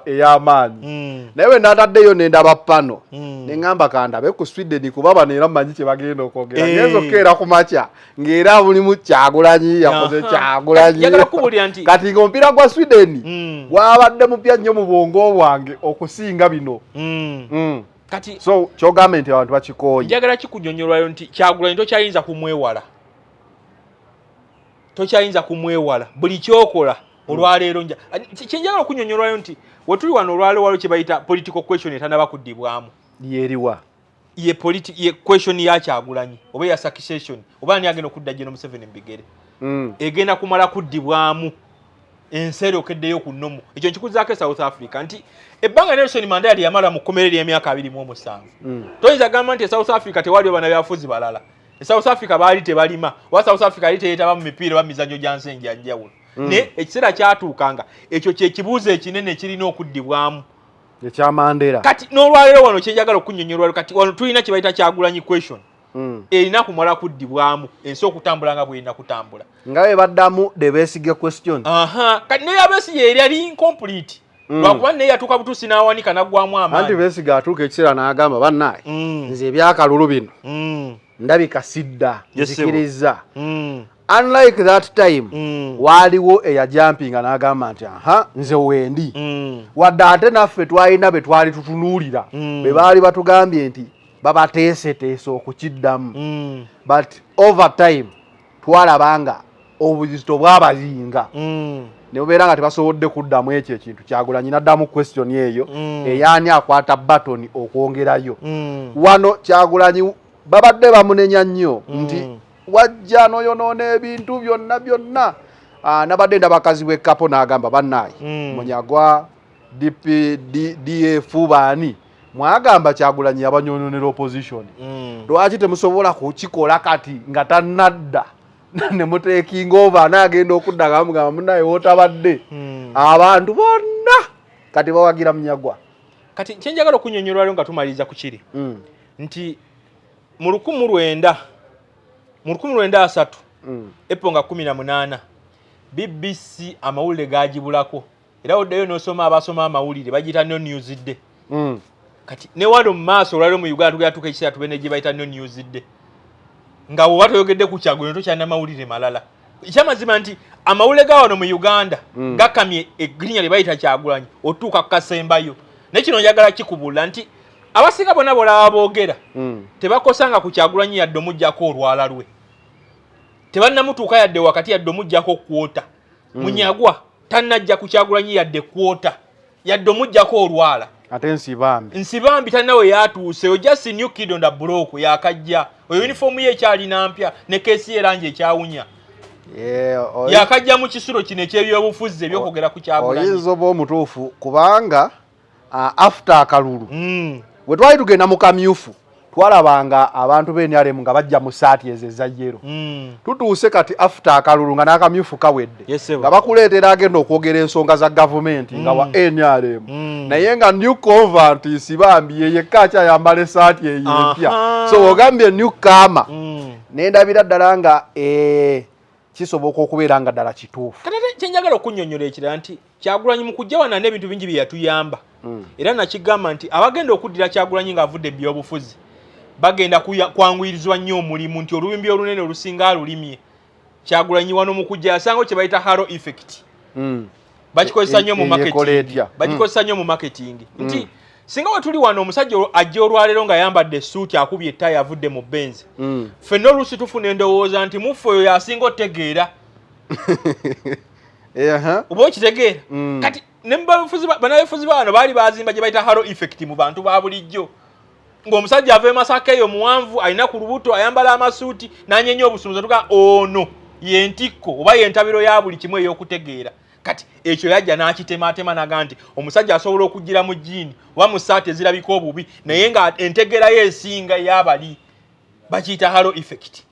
ey'amaanyi naye bwe naataddeyo nendaba pano neŋŋamba kandabe ku Sweden kuba bano era mmanyi kye bagenda okwogera ngenza okkeera ku makya ng'era mulimu Kyagulanyi yakoze Kyagulanyi kati ng'omupiira gwa Sweden gwabadde mupya nnyo mu bwongo bwange okusinga bino kati so kyogamba nti abantu bakikooye njagala kikunyonyolwayo nti Kyagulanyi tokyayinza kumwewala buli kyokola olwaleero kyenjagala okunyonyolwayo nti wetuli wano olwaleero waliwo kye bayita political question etanaba kuddibwamu yeriwa ye question ya Kyagulanyi oba ya succession oba ani agenda okudda General Museveni mbigere egenda kumala kuddibwamu ensero keddeyo ku nnomu ekyo nkikuzaako South Africa nti ebbanga Nelson Mandela yali yamala mu kkomera ly'emyaka 27 toyinza gamba nti South Africa tewaliwo bannabyabufuzi balala South Africa baali tebalima wa South Africa yali teyeetaba mu mipiira mizannyo gya nsi enjawulo naye ekiseera kyatuukanga ekyo kyekibuuzo ekinene ekirina okuddibwamu ekya Mandela kati n'olwaleero wano kyenjagala okunyonnyolwa kati wano tulina kye bayita Kyagulanyi question erina kumala kuddibwamu ensi okutambula nga bw'erina kutambula nga bwe baddamu the Besigye question kati naye Besigye yali incomplete lwakuba naye yatuuka butuusi n'awanika naggwamu amaanyi anti Besigye atuuka ekiseera n'agamba bannaye nze ebyakalulu bino ndabika sidda nzikiriza unlike that time waliwo eyajampinga n'agamba nti nze wendi wadde ate naffe twalina be twali tutunuulira be baali batugambye nti babateeseteese okukiddamu but over time twalabanga obuzito bwabazinga ne bubeera nga tebasobodde kuddamu ekyo ekintu. Kyagulanyi n'addamu question eyo eyaani akwata batoni okwongerayo wano. Kyagulanyi babadde bamunenya nnyo nti wajja n'oyonoona ebintu byonna. Nabadde ndabakazi bw'ekkapo n'agamba bannaayi Munyagwa DF baani mwagamba Kyagulanyi yabanyononera opposition lwaki temusobola kukikola kati nga tannadda ne muteekinga over n'agenda okudda gamugamba munnaye wootabadde abantu bonna kati bawagira Munyagwa. Kati kyenjagala okunyonyola nga tumaliriza ku kiri nti mu 1903 April nga 18 BBC amawulire gagibulako era oddayo n'osoma abasoma amawulire bagiyita no news day. Kati ne wano mu maaso olwaliro mu Uganda tugatuuka ekiseera tubene gye bayita no news day nga bw'oba toyogedde ku Kyagulanyi tokyalina mawulire malala. Ekyamazima nti amawulire ga wano mu Uganda gakamye egrinya lye bayita Kyagulanyi otuuka ku kasembayo. Ne kino njagala kikubula nti abasinga bonna bolaba boogera tebakosanga ku Kyagulanyi yadde omuggyako olwala lwe. Tebannamutuuka yadde wakati yadde omuggyako kwota. Munyagwa tannajja ku Kyagulanyi yadde kwota yadde omuggyako olwala. Ate nsibambi tannawe yatuuse o just new kid on the block yakajja uniform ye ekyalina mpya ne keesi erangi ekyawunya yakajja mu kisulo kino eky'ebyobufuzi ebyokogera ku Kyagulanyi. Oyinza oba omutuufu kubanga after akalulu bwe twali tugenda mu kamyufu twalabanga abantu b'NRM nga bajja mu saati ezo eza yero. Tutuuse kati after akalulu nga n'akamyufu kawedde nga bakuleetera agenda okwogera ensonga za gavumenti nga wa NRM naye nga new convert Nsibambi ye yekka akyayambala esaati eyo empya. So ogambye new kama nendabira ddala nga kisoboka okubeera nga ddala kituufu. Kati kyenjagala okunnyonnyola ekirala nti Kyagulanyi mu kujja wano n'ebintu bingi bye yatuyamba era nakigamba nti abagenda okuddira Kyagulanyi ng'avudde ebyobufuzi bagenda kwanguyirizwa nnyo omulimu nti olubimbi olunene olusinga alulimye. Kyagulanyi wano mu kujja yasanga kye bayita halo effect. Bakikozesa nnyo mu marketing. Nti singa we tuli wano omusajja ajja olwaleero nga yambadde suuti akubye ettaayi avudde mu Benz. Ffenna oluusi tufuna endowooza nti muffe oyo yasinga otegeera. Oba okitegeera. Kati ne bannabufuzi bano baali bazimba gye bayita halo effect mu bantu ba bulijjo. Ng'omusajja ava e Masaka eyo muwanvu alina ku lubuto ayambala amasuuti n'anyenya obusumuza tuga ono ye ntikko oba ye ntabiro ya buli kimu ey'okutegeera. Kati ekyo yajja n'akitemaatema naga nti omusajja asobola okujjira mu jjiini oba mu ssaati ezirabika obubi naye nga entegeera ye esinga ey'abali bakiyita halo effect.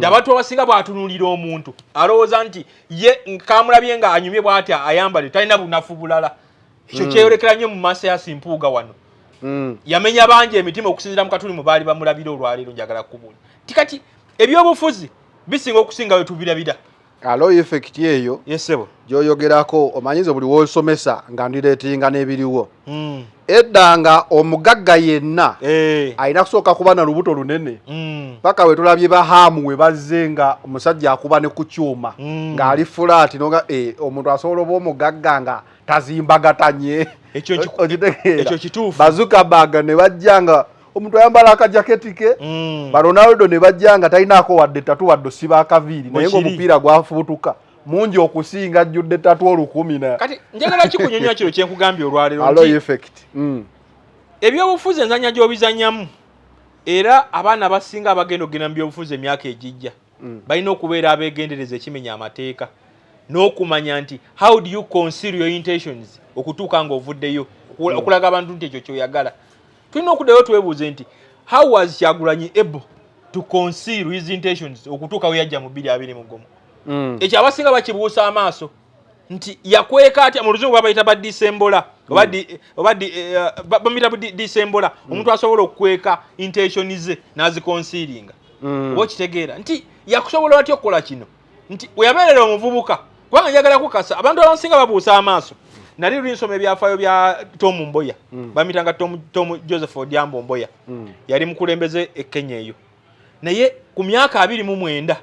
Abantu abasinga bw'atunuulira omuntu alowooza nti ye kamulabye nga anyumye bw'ati ayambale talina bunafu bulala. Ekyo kyeyolekera nnyo mu maaso ya Simpuuga wano. Yamenya bangi emitima okusinzira mu katuli mu baali bamulabira olwaleero njagala kubula. Tikati ebyobufuzi bisinga okusinga we tubirabira. Halo effect eyo gyoyogerako omanyizo buli w'osomesa nga ndireetinga n'ebiriwo. Eddanga omugagga yenna alina kusooka kuba na lubuto lunene paka we tulabye bahaamu we bazze nga omusajja akuba ne ku kyuma ng'ali fulaati noga omuntu asobola oba omugagga nga tazimbagatanye. Ekyo kituufu. Bazukabaga ne bajjanga omuntu ayambala akajaketi ke Ronaldo ne bajjanga talinaako wadde tatu wadde siba akaviiri naye ng'omupiira gwafubutuka mungi okusinga ajjudde tatu 10. Kati njagala kikunyonyola kiro kyenkugambye olwaleero nti ebyobufuzi enzanya gy'obizannyamu era abaana abasinga abagenda okugenda mu byobufuzi emyaka egijja balina okubeera abeegendereza ekimenya amateeka n'okumanya nti how do you conceal your intentions okutuuka ng'ovuddeyo okulaga abantu nti ekyo kyoyagala. Tulina okuddayo twebuuze nti how was Kyagulanyi able to conceal his intentions okutuuka we yajja mu 2021. Ekyo abasinga bakibuusa amaaso nti yakweka atya mu luzungu babayita ba Disembola bamita Disembola omuntu asobola okukweka intentions ze n'aziconcealinga. Oba okitegeera nti yakusobola atya okukola kino nti we yabeerera omuvubuka kubanga njagala kukasa abantu abasinga babuusa amaaso. Nali lunsoma ebyafaayo bya Tom Mboya bamitanga Tom Joseph Odhiambo Mboya yali mukulembeze e Kenya eyo naye ku myaka 29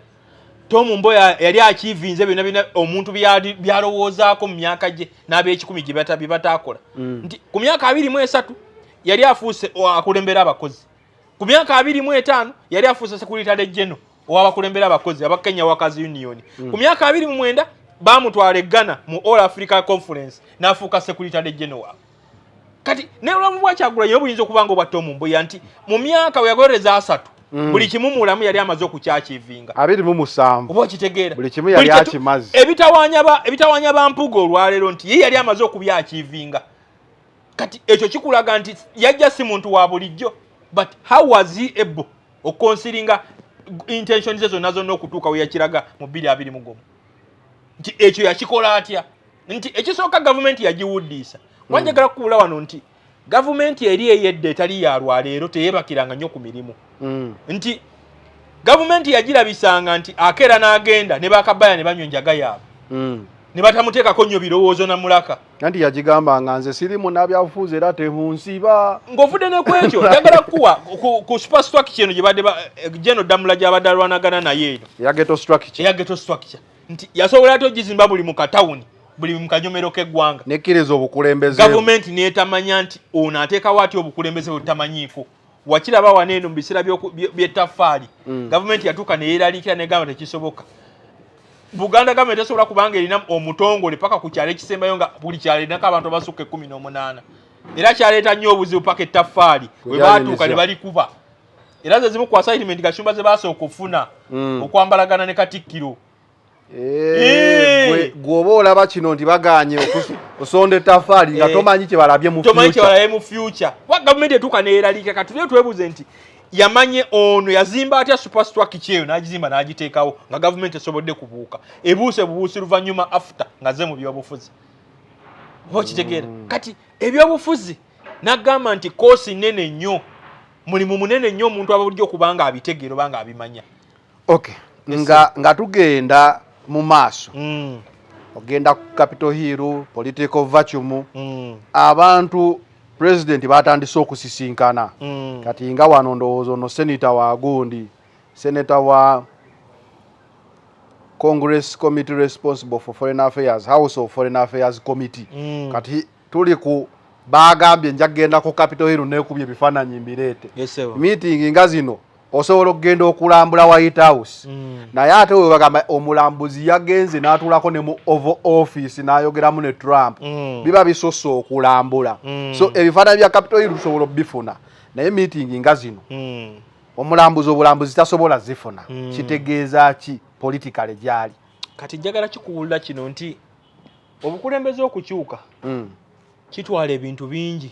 Tom Mboya yali akivinze bina omuntu byalowoozaako mu myaka gye n'ab'ekikumi gye bataakola nti ku myaka 23 yali afuuse akulembera abakozi ku myaka 25 yali afuusa Secretary General owabakulembera abakozi aba Kenya Workers Union. Ku myaka 29 bamutwala e Ghana mu All Africa Conference n'afuuka Secretary General. Kati ne Olumu bwa Kyagulanyi obuyinza okubanga obwa Tom Mboya nti mu myaka weyagolereza 3 buli kimu mulamu yali amaze okukyakivinga 27 oba kitegeera buli kimu yali akimazi ebitawanya bampugo olwaleero nti ye yali amaze okubyakivinga. Kati ekyo kikulaga nti yajja si muntu wa bulijjo, but how was he able okonsiringa intentions ezo nazo n'okutuuka we yakiraga mu 2021 nti ekyo yakikola atya? Nti ekisooka gavumenti yagiwuddisa wanjagala kuula wano nti gavumenti eri eyedde etali ya lwaleero teyebakiranga nnyo ku mirimu. Nti gavumenti yagirabisanga nti akeera n'agenda ne bakabaya ne banyonjaga yaabwe ne batamuteekako nnyo birowoozo na mulaka nti yagigamba nga nze sirimu n'abyabufuzi era temunsiba ng'ovudde ne ku ekyo njagala kuwa ku super structure eno gye badde General Damula gy'abadde alwanagana naye eno eya ghetto structure nti yasobola ate ogizimba buli mu katawuni buli mu kanyomero k'eggwanga nekkiriza obukulembeze gavumenti neetamanya nti ono ateekawo ati obukulembeze butamanyiiko. Wakiraba waneeno mu biseera by'ettaffaali gavumenti yatuuka neyeeraliikira negamba tekisoboka. Buganda gavumenti esobola kubanga erina omutongole paka ku kyalo ekisembayo nga buli kyalo erinako abantu abasukka 18 era kyaleeta nnyo obuzibu paka ettaffaali we baatuuka ne balikuba era ze zimu ku assignment Gashumba ze basooka okufuna okwambalagana ne Katikkiro. Gwoba olaba kino nti baganye osonda ettaffaali nga tomanyi kye balabye mu future. Wa gavumenti etuuka neeraliika kati tulyo twebuze nti yamanye ono yazimba atya super structure eyo n'agizimba n'agiteekawo nga gavumenti esobodde kubuuka ebuuse bubuusi luvannyuma after nga ze mu byobufuzi. Oba kitegeera kati ebyobufuzi n'agamba nti koosi nnene nnyo mulimu munene nnyo omuntu ababulijjo okubanga abitegeera obanga abimanya. Okay. Nga tugenda mu maaso ogenda ku Capitol Hill political vacuum abantu president batandise okusisinkana kati nga wano ndowooza ono senator wa Gundi senator wa Congress Committee responsible for Foreign Affairs House of Foreign Affairs Committee kati tuli ku bagambye njagenda ku Capitol Hill nekubye bifaananyi mbireete meeting nga zino osobola okugenda okulambula White House naye ate we bagamba omulambuzi yagenze n'atulako ne mu Oval Office n'ayogeramu ne Trump biba bisoso okulambula so ebifaananyi bya Capitol Hill tusobola bifuna naye meeting nga zino omulambuzi obulambuzi tasobola zifuna kitegeeza ki politically gyali. Kati njagala kikuwulira kino nti obukulembeze okukyuka kitwala ebintu bingi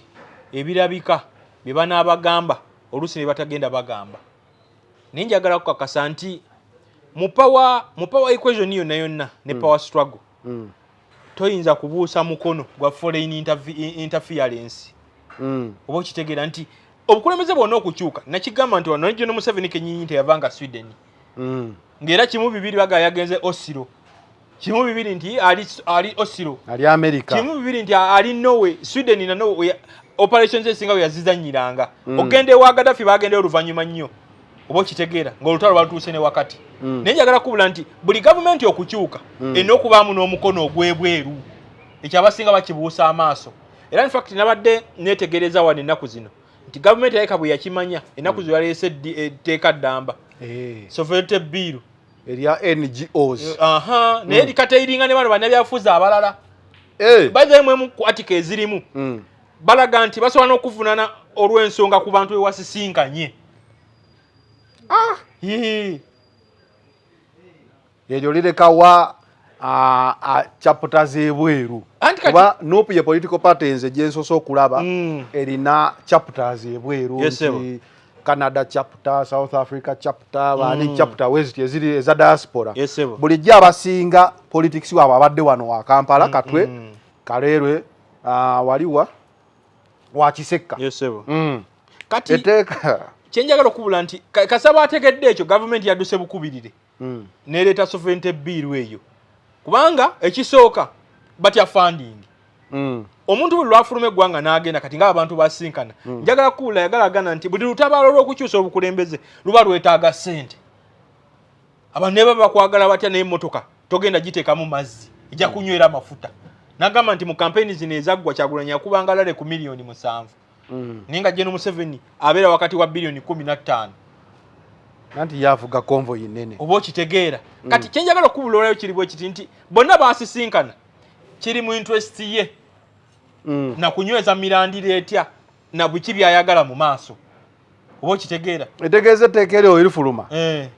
ebirabika bye banaabagamba oluusi ne batagenda bagamba. Naye njagala kukakasa nti mu power equation yonna ne power struggle toyinza kubuusa mukono gwa foreign interference oba okitegeera nti obukulembeze bwonna okukyuka nakigamba nti wano John Museveni kenyinyi teyavanga Sweden ng'era kimu bibiri baga yagenze Oslo kimu bibiri nti ali Oslo ali America kimu bibiri nti ali Norway Sweden na Norway operations esinga we yazizanyiranga ogende wa Gaddafi bagende oluvannyuma nnyo oba okitegeera ng'olutalo balutuuse ne wakati naye njagala kubula nti buli gavumenti okukyuka erina okubaamu n'omukono ogw'ebweru ekyo abasinga bakibuusa amaaso era in fact nabadde neetegereza wano ennaku zino nti gavumenti yaleka bwe yakimanya ennaku zo yaleese etteeka ddamba sovereignty bill erya NGOs naye likateiringa ne bano bannabyabufuzi abalala baze mwemu ku article ezirimu balaga nti basobola n'okuvunana olw'ensonga ku bantu bewasisinkanye. Eryo lirekawa chapter z'ebweru kuba nopu ye political parties egyensosa okulaba erina chapters ebweru Canada chapter, South Africa chapter, bani chapter west eziri eza diaspora. Bulijja abasinga politics wabo abadde wano wa Kampala katwe Kalerwe waliwa wa Kisekka. Kati eteka kyenjagala okubula nti kasaba ategedde ekyo government yadduse bukubirire nereeta sovereignty bill eyo kubanga ekisooka batya funding omuntu buli lwafuluma eggwanga n'agenda kati ng'abantu basinkana njagala kuula yagalagana nti buli lutabaalo lw'okukyusa obukulembeze luba lwetaaga ssente abantu ne baba bakwagala batya n'emmotoka togenda giteekamu mazzi ejja kunywera amafuta n'agamba nti mu kampeyini zino ezaggwa Kyagulanyi yakubanga lale ku miliyoni 7 ninga General Museveni abeera wakati wa bilioni 15 nanti yavuga convoy nene oba okitegeera kati kyenjagala okubulolayo kiri kiti nti bonna basisinkana kiri mu interest ye na kunyweza mirandira etya na buki byayagala mu maaso oba okitegeera etegeeze teekero erifuluma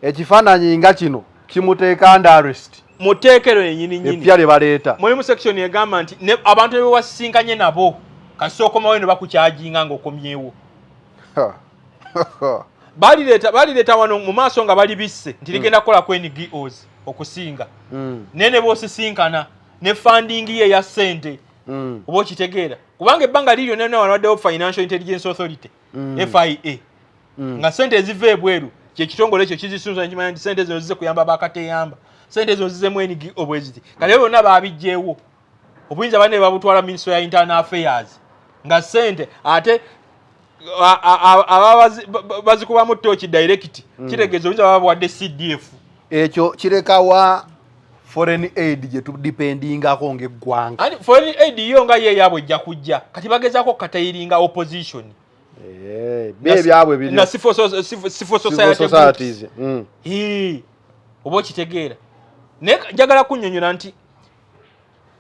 ekifaananyi nga kino kimuteeka under arrest muteekero yennyini epya lye baleeta mulimu section egamba nti abantu be wasisinkanye nabo kasi okomawo ne bakukyajinga ng'okomyewo balireeta wano mu maaso nga bali bisse nti ligenda kukola ku NGOs okusinga naye ne boosisinkana ne funding ye eya ssente oba okitegeera kubanga ebbanga liryo nene wanwaddewo Financial Intelligence Authority FIA nga ssente eziva ebweru kyekitongole ekyo kizisunza nekimanya nti ssente zino zize kuyamba bakateyamba ssente zino zizemu NGO bweziti kale bonna baabijjeewo obuyinza banne babutwala Ministry ya Internal Affairs nga ssente ate bazikubamu tochi direct kitegeeza oyinza baba bwadde CDF ekyo kirekawa foreign aid gye tudipendingako ng'eggwanga ani foreign aid yo nga ye yabwe ejja kujja kati bagezaako katayiringa opposition byabwe biri na civil societies oba okitegeera naye njagala kunnyonnyola nti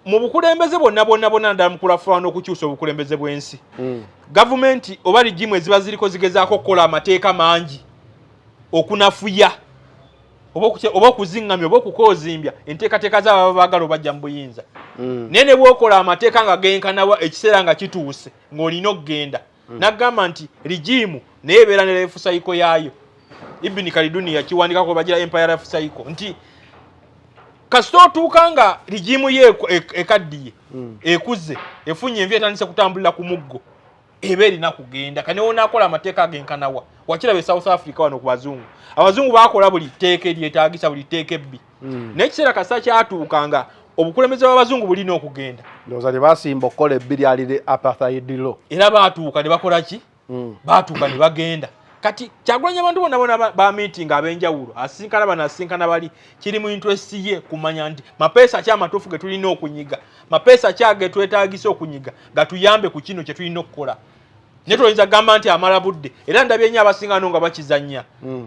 mu bukulembeze bonna naddala mu kulafulana okukyusa obukulembeze bw'ensi gavumenti oba ligimu eziba ziriko zigezaako okukola amateeka mangi okunafuya oba okuzingamya oba okukoozimbya enteekateeka z'ababa baagala obajja mu buyinza naye ne bwokola amateeka nga genkanawa ekiseera nga kituuse ng'olina okugenda n'agamba nti ligimu naye ebeera ne life cycle yaayo Ibn Khaldun yakiwandikako bagira empire life cycle nti kasito otuuka nga ligimu ye ekaddiye ekuze efunye envi etandise kutambulira ku muggo eba erina kugenda kane onaakola amateeka agenkanawa wakiraba South Africa wano ku bazungu abazungu baakola buli tteeka eryetaagisa buli tteeka ebbi n'ekiseera kasita kyatuuka nga obukulembeze bw'abazungu bulina okugenda ndowooza ne basimba okukola ebbiri alire apartheid law era baatuuka ne bakola ki baatuuka ne bagenda kati Kyagulanyi abantu bonna ba meeting ab'enjawulo asinkana bano asinkana bali kiri mu interest ye kumanya nti mapeesa ki amatuufu ge tulina okunyiga mapeesa ki age twetaagisa okunyiga gatuyambe ku kino kye tulina okukola naye tuyinza gamba nti amala budde era ndabye nnyo abasinga no nga bakizannya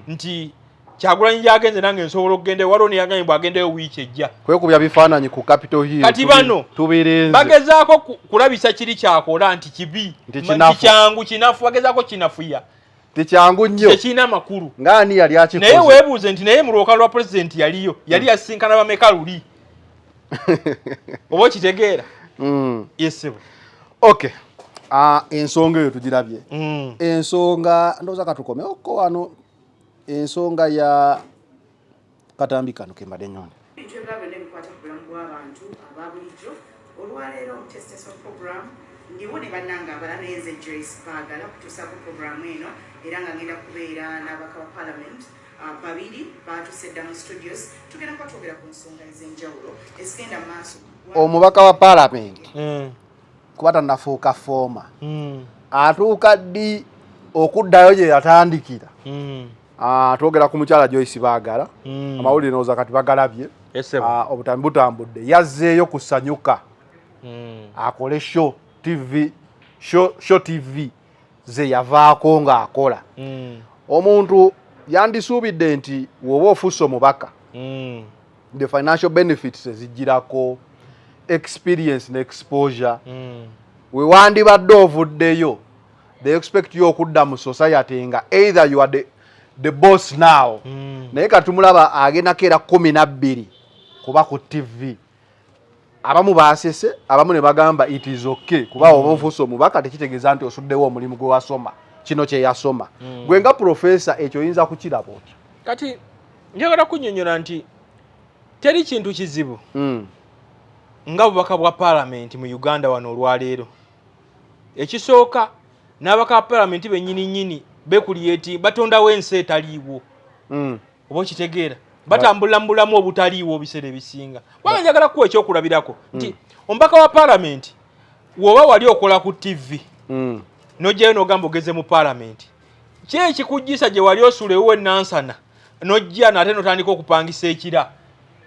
nti Kyagulanyi gyagenze nange nsobola okugenda waliwo ne yagambye bw'agendeyo wiiki ejja kwekubya bifaananyi ku Capitol Hill kati bano bagezaako kulabisa kiri kyakola nti kibi kyangu kinafu bagezaako kinafuya tekyangu nnyo tekina makulu ngani yali akikoze naye weebuuze nti naye mu lwokalu lwa president yaliyo yali yasinkana bameka luli oba okitegeera yesebo okay ensonga eyo tugirabye ensonga ndowooza katukomeoko wano ensonga ya katambi kano kembadde nnyonde olwaleero tesiteso program ndiwo ne bannanga abalala nze Joyce baagala kutuusa ku programu eno era nga ngenda kubeera n'abaka ba parliament babiri baatusedda mu studios tugenda kwatwogera ku nsonga ez'enjawulo ezigenda mu maaso omubaka wa parliament kuba tannafuuka fooma atuuka ddi okuddayo gye yatandikira twogera ku mukyala Joyce baagala amawulire nooza kati bagalabye obutambi butambudde yazzeeyo kusanyuka akole show TV ze yavaako ng'akola omuntu yandisuubidde nti woba ofuuse omubaka the financial benefits ezijjirako experience ne exposure we wandibadde ovuddeyo they expect you okudda mu society nga either you are the boss now naye katumulaba agendako era 12 kuba ku TV abamu baasese abamu ne bagamba it is okay kuba oba ofuuse omubaka tekitegeeza nti osuddewo omulimu gwe wasoma kino kye yasoma gwe nga profesa ekyo oyinza kukiraba otya kati njagala kunnyonnyola nti teri kintu kizibu nga bubaka bwa parliament mu Uganda wano olwaleero ekisooka n'abaka ba parliament bennyini bekuliyeti batondawo ensi etaliiwo oba okitegeera batambulambulamu obutaliiwo biseera ebisinga wanga njagala kuwa ekyokulabirako nti omubaka wa parliament woba wali okola ku TV nojjayo n'ogamba ogeze mu parliament ki ekikujjisa gye wali osuulewo enansana nojja nate notandika okupangisa ekira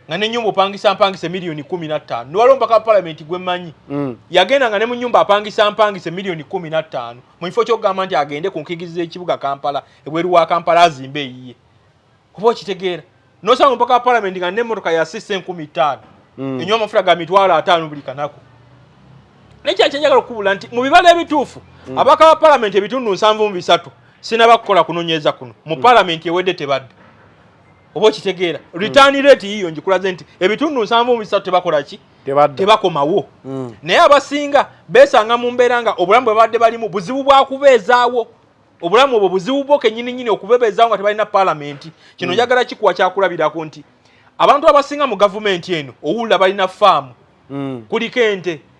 nga ne nyumba mpangise milioni 15 niwalomba ka parliament gwemanyi yagenda nga ne mu nyumba mpangise milioni 15 mu kifo ky'okugamba nti agende ku nkigizi z'ekibuga Kampala ebweru wa Kampala azimbe yiye kuba kitegeera nosanga mpaka parliament nga n'emmotoka ya 6,500 enywa amafuta ga mitwalo 5 buli kanako nekya kyenjagala okubula nti mu bibala ebituufu abaka ba parliament ebitundu 7 sinaba kukola kunoonyeza kuno mu parliament ewedde tebadde oba kitegeera return rate yiyo njikulaze nti ebitundu 7 tebakola ki tebakomawo naye abasinga besanga mu mbeera nga obulamu bwe badde balimu buzibu bwa kubeezaawo obulamu obwo buzibu bwo kennyini okubebeezaawo nga tebalina parliament kino njagala kikuwa kyakulabirako nti abantu abasinga mu gavumenti eno owulira balina faamu kuliko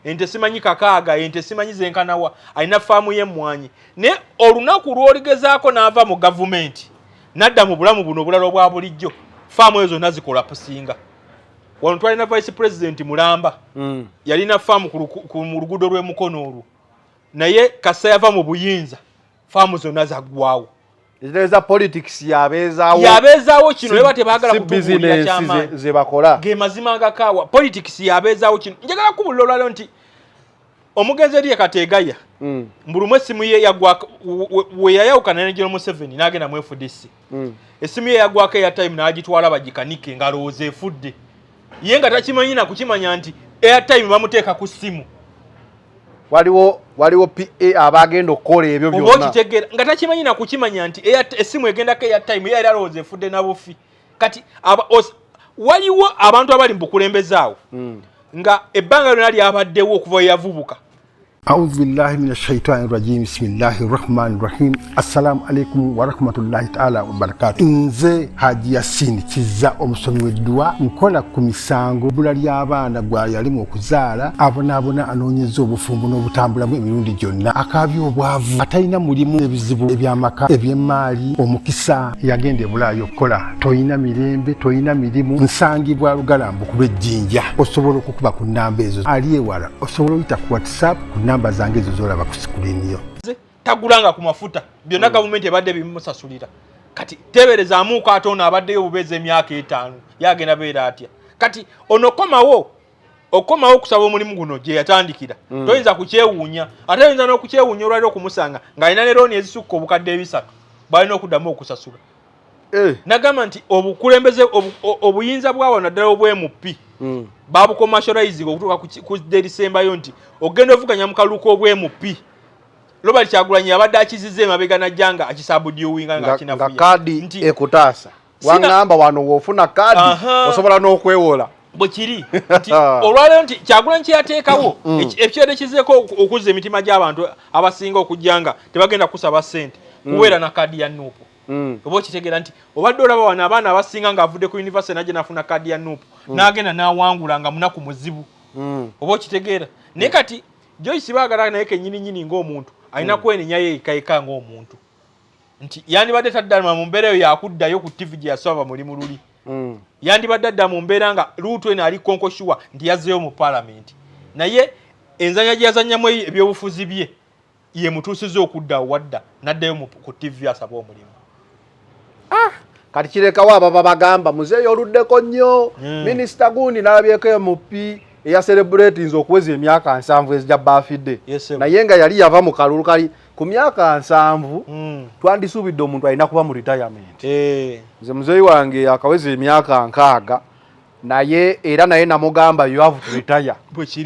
ente simanyi kakaaga ente simanyi zenkanawa alina faamu y'emmwanyi naye olunaku lw'oligezaako n'ava mu gavumenti nadda mu bulamu buno obulala obwa bulijjo faamu ezo zonna zikola pusinga wano twalina vice president Mulamba yalina faamu mu luguudo lw'emukono olwo naye kasa yava mu buyinza faamu zonna zaggwawo ezeza politics yabeezaawo kino leba tebaagala kutubuulira kyamaanyi ze bakola ge mazima agakaawa politics yabeezaawo kino njagala kubulira olwaliro nti omugenzi eri Kategaya mbulumu essimu ye yagwako we yayawukana ne General Museveni n'agenda mu FDC essimu ye yagwako airtime n'agitwala bagikanike ngalowooza efudde ye nga takimanyi na kukimanya nti airtime bamuteeka ku ssimu waliwo PA abagenda okukola ebyo byonna oba kitegeera nga takimanyi na kukimanya nti essimu egendako airtime ye yali alowooza efudde na bufi kati waliwo abantu abali mu bukulembeze awo nga ebbanga lyonna lyabaddewo okuva we yavubuka. أعوذ بالله من الشيطان الرجيم بسم الله الرحمن الرحيم السلام عليكم ورحمة الله تعالى وبركاته nze Haji Yasin kiza omusomi w'eddua nkola ku misango bula ly'abaana gwa yalimu okuzaala abonaabona anoonyeza obufumbo n'obutambulamu emirundi gyonna akaabya obwavu atalina mulimu ebizibu eby'amaka eby'emmaali omukisa yagenda e Bulaayi okukola toyina mirembe toyina mirimu nsangibwa lugalambu ku lw'ejjinja osobola okukuba ku nnamba ezo ali ewala osobola oyita ku WhatsApp ku namba zange ezo zolaba ku sikulini yo tagulanga ku mafuta byonna gavumenti ebadde bimusasulira kati teberezaamu katonda abaddeyo obubeezi emyaka 5 yagenda beera atya kati okomawo okusaba omulimu guno gye yatandikira toyinza kukyewuunya ate oyinza n'okukyewuunya olwaliro okumusanga ng'alina ne looni ezisukka obukadde 3 balina okuddamu okusasula nagamba nti obukulembeze obuyinza bwawo naddala obwemupi babukomashorayizinga okutuuka ku derisembayo nti ogenda ovuganya mu kaluuka obwemupi Robert Kyagulanyi abadde akizizza emabega najjanga akisabudiuwinga nga kinafuya nga kadi ekutaasa wangamba wano wofuna kadi osobola n'okwewola bwe kiri nti olwaleero nti Kyagulanyi kyeyateekawo ekirwadde kizeeko okuzza emitima gy'abantu abasinga okujjanga tebagenda kusaba ssente kubeera na kadi ya nuupu oba okitegeera nti obadde olaba wano abaana abasinga ng'avudde ku yunivasite najja nafuna kadi ya nuupu n'agenda n'awangula nga munaku muzibu oba okitegeera naye kati Joyce baagala naye kennyini ng'omuntu alina kwenenya yeekayika ng'omuntu nti yandibadde taddaluma mu mbeera eyo yakuddayo ku TV gye yasaba mulimu luli yandibadde adda mu mbeera nga luutu eno ali konkoshuwa nti yazzeeyo mu palamenti naye enzanya gye yazannyamu ebyobufuzi bye ye mutuusiza okuddawo wadda n'addayo ku TV asaba omulimu kati kirekawo ababa bagamba muzeeyo oluddeko nnyo minisita gundi n'alabyeko emupi eya celebrating okuweza emyaka 7 ezija baafidde naye nga yali yava mu kalulu kali ku myaka 7 twandisuubidde omuntu alina kuba mu retirement nze muzeeyi wange akaweza emyaka 6 naye era naye namugamba you have to retire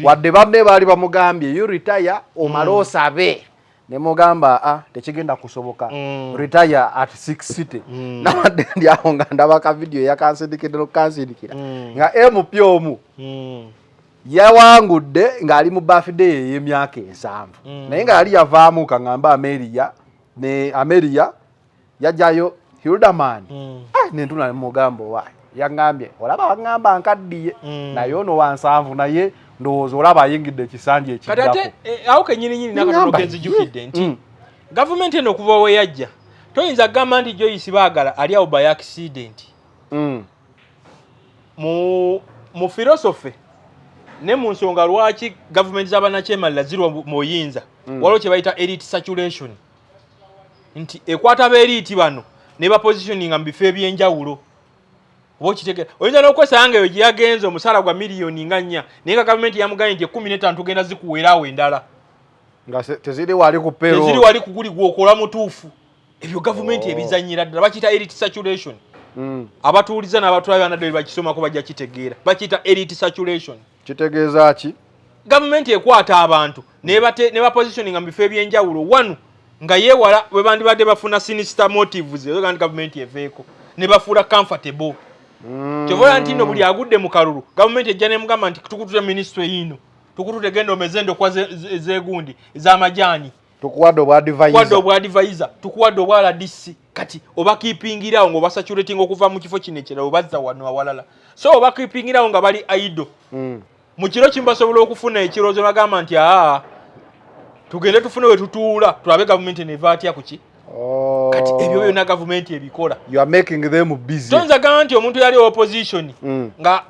wadde banne baali bamugambye you retire omale osabe nemugamba tekigenda kusoboka retire at 6 nawadde ndi awo nga ndabaka video yakansindikiddeko kansindikira nga MP omu yawangudde ng'ali mu birthday y'emyaka 7 naye nga yali yavaamu kangamba Ameriya yajjayo Hildaman nentuna nemugamba owaye yangambye olaba wangamba nkaddiye naye ono wa 7 naye ndowooza olaba ayingidde ekisanja ekiddako kati ate awo kennyini nakatono kenzijjukidde nti gavumenti eno okuva we yajja toyinza kugamba nti Joyce baagala ali awo by accident mu philosophy ne mu nsonga lwaki gavumenti z'abannakyemalira ziri mu oyinza waliwo kye bayita elite saturation nti ekwata abaelite bano ne bapositioninga mu bifo ebyenjawulo okitegera oyinza n'okwesanga eyo gye yagenze omusala gwa miliyoni nga 4 naye nga gavumenti yamuganye nti 15 tugenda zikuweerawo endala nga teziri wali ku payroll teziri wali kuguli gwokola mutuufu ebyo gavumenti ebizanyira ddala bakiyita elite saturation abatuuliza n'abatulaba nadde bwe bakisomako bajja kitegeera bakiyita elite saturation kitegeeza ki gavumenti ekwata abantu ne bapositioninga mu bifo ebyenjawulo wanu nga yeewala bwe bandibadde bafuna sinister motives ezo kandi gavumenti eveeko ne bafuula comfortable kyovola nti nno buli agudde mu kalulu gavumenti ejja nemugamba nti tukutute ministry yino tukutute genda omezendo kwa zegundi z'amajaani tukuwadde obwa advisor tukuwadde obwa RDC kati oba keepingirawo ng'oba saturating okuva mu kifo kino ekirala obazza wano awalala so oba keepingirawo nga bali idle mu kiro kimu basobola okufuna ekirowoozo bagamba nti tugende tufune we tutuula tulabe gavumenti neva atya kuki kati ebyo byonna gavumenti ebikola you are making them busy tonzaga nti omuntu yali opposition nga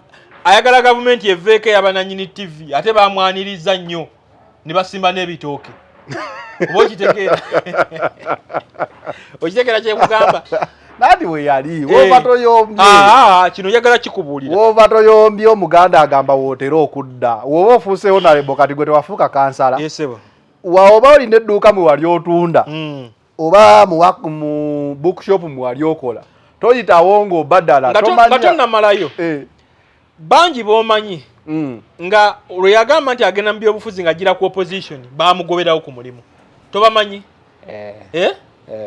ayagala gavumenti eveeko yabananyini TV ate bamwaniriza nnyo ne basimba n'ebitooke oba okitegeera kyekugamba nati we yali woba toyombye kino njagala kikubuulira woba toyombye omuganda agamba wootera okudda woba ofuuseewo nalebo kati gwe tewafuuka kansala waoba olina edduuka mwe wali otunda oba mu bookshop mwe wali okola toyitawo ng'obaddala nga tonnamalayo bangi b'omanyi nga lwe yagamba nti agenda mu byobufuzi nga gira ku opposition baamugoberawo ku mulimu tobamanyi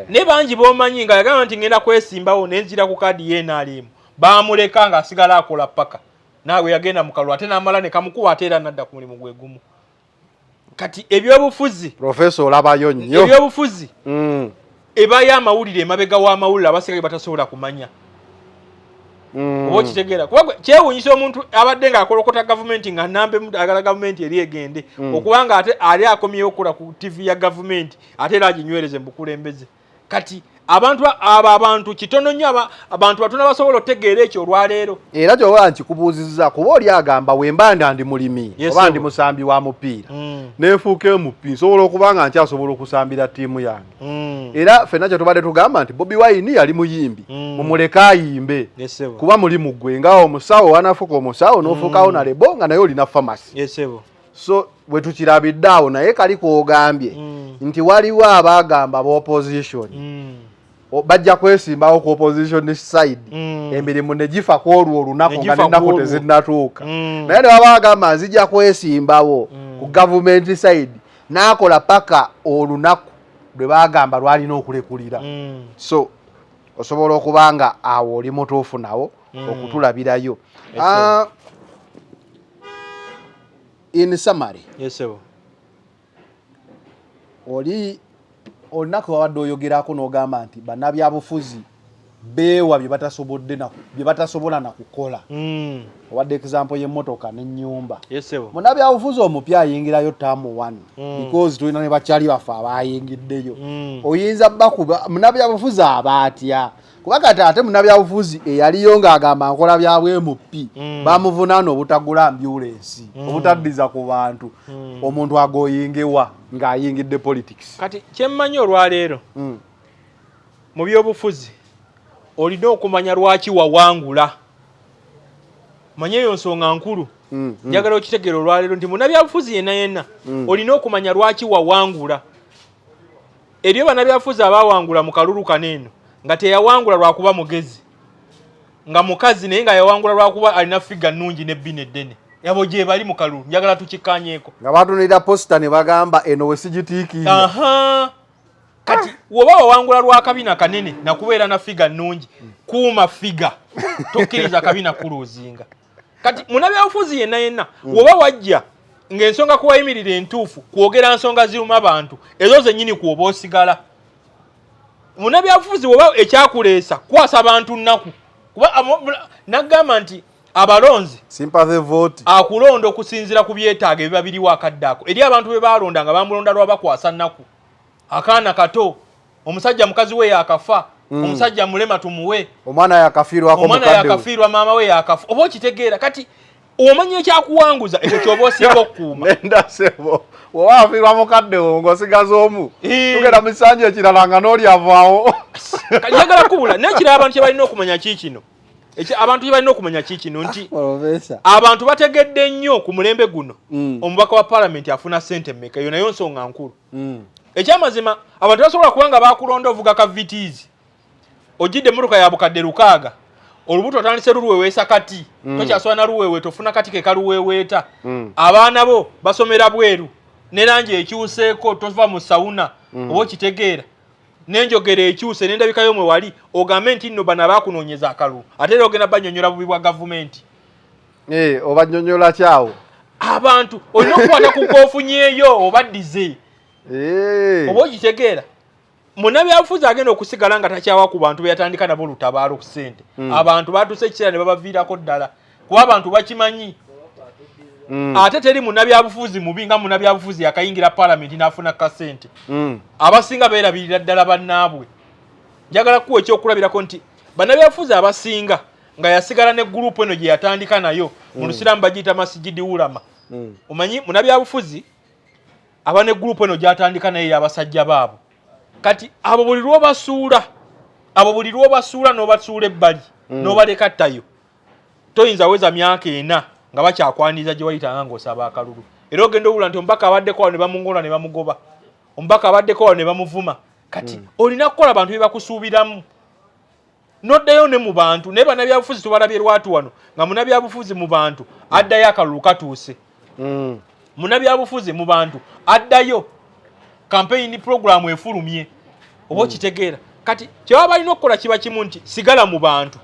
ne bangi b'omanyi nga yagamba nti ngenda kwesimbawo nenzira ku kaadi y'NRM baamuleka nga asigala akola paka naawe yagenda mu kalulu ate n'amala ne kamukuba ate era nadda ku mulimu gwe gumu kati ebyobufuzi professor olabayo nnyo ebyobufuzi ebayo amawulire emabega w'amawulire abasigaye batasobola kumanya oba okitegeera kuba kyewuunyisa omuntu abadde ng'akolokota gavumenti nga nambe agala gavumenti eri egende okubanga ate ali akomyewo okukola ku TV ya gavumenti ate era aginywereze mu bukulembeze kati abantu kitono nnyo abantu batono basobola otegeera ekyo olwaleero era kyoba nkikubuuzizza kuba oli agamba wembanda ndi mulimi oba ndi musambi wa mupiira nenfuuka emupi nsobola okuba nga nkyasobola okusambira ttiimu yange era ffenna kye tubadde tugamba nti Bobi Wine yali muyimbi mumuleke ayimbe kuba mulimu gwe nga omusawo wanafuuka omusawo n'ofuukawo nalebo nga naye olina famasi so bwe tukirabidde awo naye kali kwogambye nti waliwo abaagamba b'opposition bajja kwesimbawo ku opposition side emirimu ne gifa ku olwo olunaku nga n'ennaku tezinnatuuka naye ne baba bagamba nzija kwesimbawo ku government side n'akola paka olunaku lwe bagamba lwalina okulekulira so osobola okuba nga awo oli mutuufu nawo okutulabirayo in summary olunaku wabadde oyogerako n'ogamba nti bannabyabufuzi beewa bye batasobola na kukola owadde example y'emmotoka n'ennyumba munnabyabufuzi omupya ayingirayo taamu 1 because tulina ne bakyali baffe abayingiddeyo oyinza bakuba munnabyabufuzi aba atya kuba kati ate munnabyabufuzi eyaliyo ng'agamba nkola byabwe MP bamuvunaana obutagula ambulensi obutaddiza ku bantu omuntu agoyingewa ng'ayingidde politics kati kyemmanyi olwaleero mu byobufuzi olina okumanya lwaki wawangula manye eyo nsonga nkulu njagala okitegeera olwaleero nti munnabyabufuzi yenna olina okumanya lwaki wawangula eriyo bannabyabufuzi abawangula mu kalulu kaneeno nga teyawangula lwakuba mugezi nga mukazi naye nga yawangula lwakuba alina figa nnungi nebbina eddene yabo gye bali mu kalulu njagala tukikkanyeeko nga batunulira posita ne bagamba eno we sigitiikire kati woba wawangula lwakabina kanene nakubeera na figa nnungi kuuma figa tokkiriza kabina kuluuzinga kati munnabyabufuzi yenna woba wajja ng'ensonga kuwayimirira entuufu kwogera nsonga ziruma abantu ezo zennyini kwoba osigala munnabyabufuzi woba ekyakuleesa kwasa abantu nnaku kuba nagamba nti abalonzi sympathy vote akulonda okusinziira ku byetaago ebiba biriwo akadde ako eri abantu be baalonda nga bamulonda lwabakwasa nnaku akaana kato omusajja mukazi we yakafa omusajja mulema tumuwe omwana yakafiirwa maama we yakafa oba okitegeera kati omanya ekyakuwanguza ekyo kyoba osinga okukuuma nendasebo woba afiirwa mukadde wo ng'osigaza omu tugenda mu kisanja ekirala nga n'oli avaawo njagala kubula naye ekirala abantu kye balina okumanya ki kino abantu balina okumanya kino nti abantu bategedde nnyo ku mulembe guno omubaka wa parliament afuna ssente mmeka eyo nayo nsonga nkulu ekyamazima abantu basobola kubanga bakulonda ovuga ka VTs ojidde emmotoka ya bukadde 6 olubuto otandise luluweweesa kati tokyaswala na luwewe tofuna kati ke kaluweweeta abaana bo basomera bweru ne langi ekyuseeko tova mu sauna oba okitegeera n'enjogera ekyuse n'endabika y'omwe wali ogambe nti nno bana baakunoonyeza akalulu ate era ogenda banyonyola bubi bwa gavumenti obanyonyola kyawo abantu olina okukwata ku koofunyeeyo obaddize oba okitegeera munnabyabufuzi agenda okusigala nga takyawa ku bantu beyatandika nabo lutabaalo ku ssente abantu baatuse ekiseera ne babaviirako ddala kuba abantu bakimanyi ate teri munnabyabufuzi mubi nga munnabyabufuzi yakayingira palamenti n'afuna ka ssente abasinga beerabirira ddala bannaabwe njagala kuwa ekyokulabirako nti bannabyabufuzi abasinga nga yasigala ne gurupu eno gye yatandika nayo mu lusiraamu bagiyita masigidi ulama omanyi munnabyabufuzi aba ne gurupu eno gyatandika naye y'abasajja baabo kati abo buli lw'obasuula n'obasuula ebbali n'obaleka ttayo toyinza weza myaka 4 nga bakyakwaniriza gye wayitanga ng'osaba akalulu era ogenda owula nti omubaka abaddeko awo ne bamungola ne bamugoba omubaka abaddeko awo ne bamuvuma kati olina kukola abantu bye bakusuubiramu n'oddayo ne mu bantu naye bannabyabufuzi tubalabye lwatu wano nga munnabyabufuzi mu bantu addayo akalulu katuuse munnabyabufuzi mu bantu addayo campaign program efulumye oba okitegeera kati kyebaba balina okukola kiba kimu nti sigala mu bantu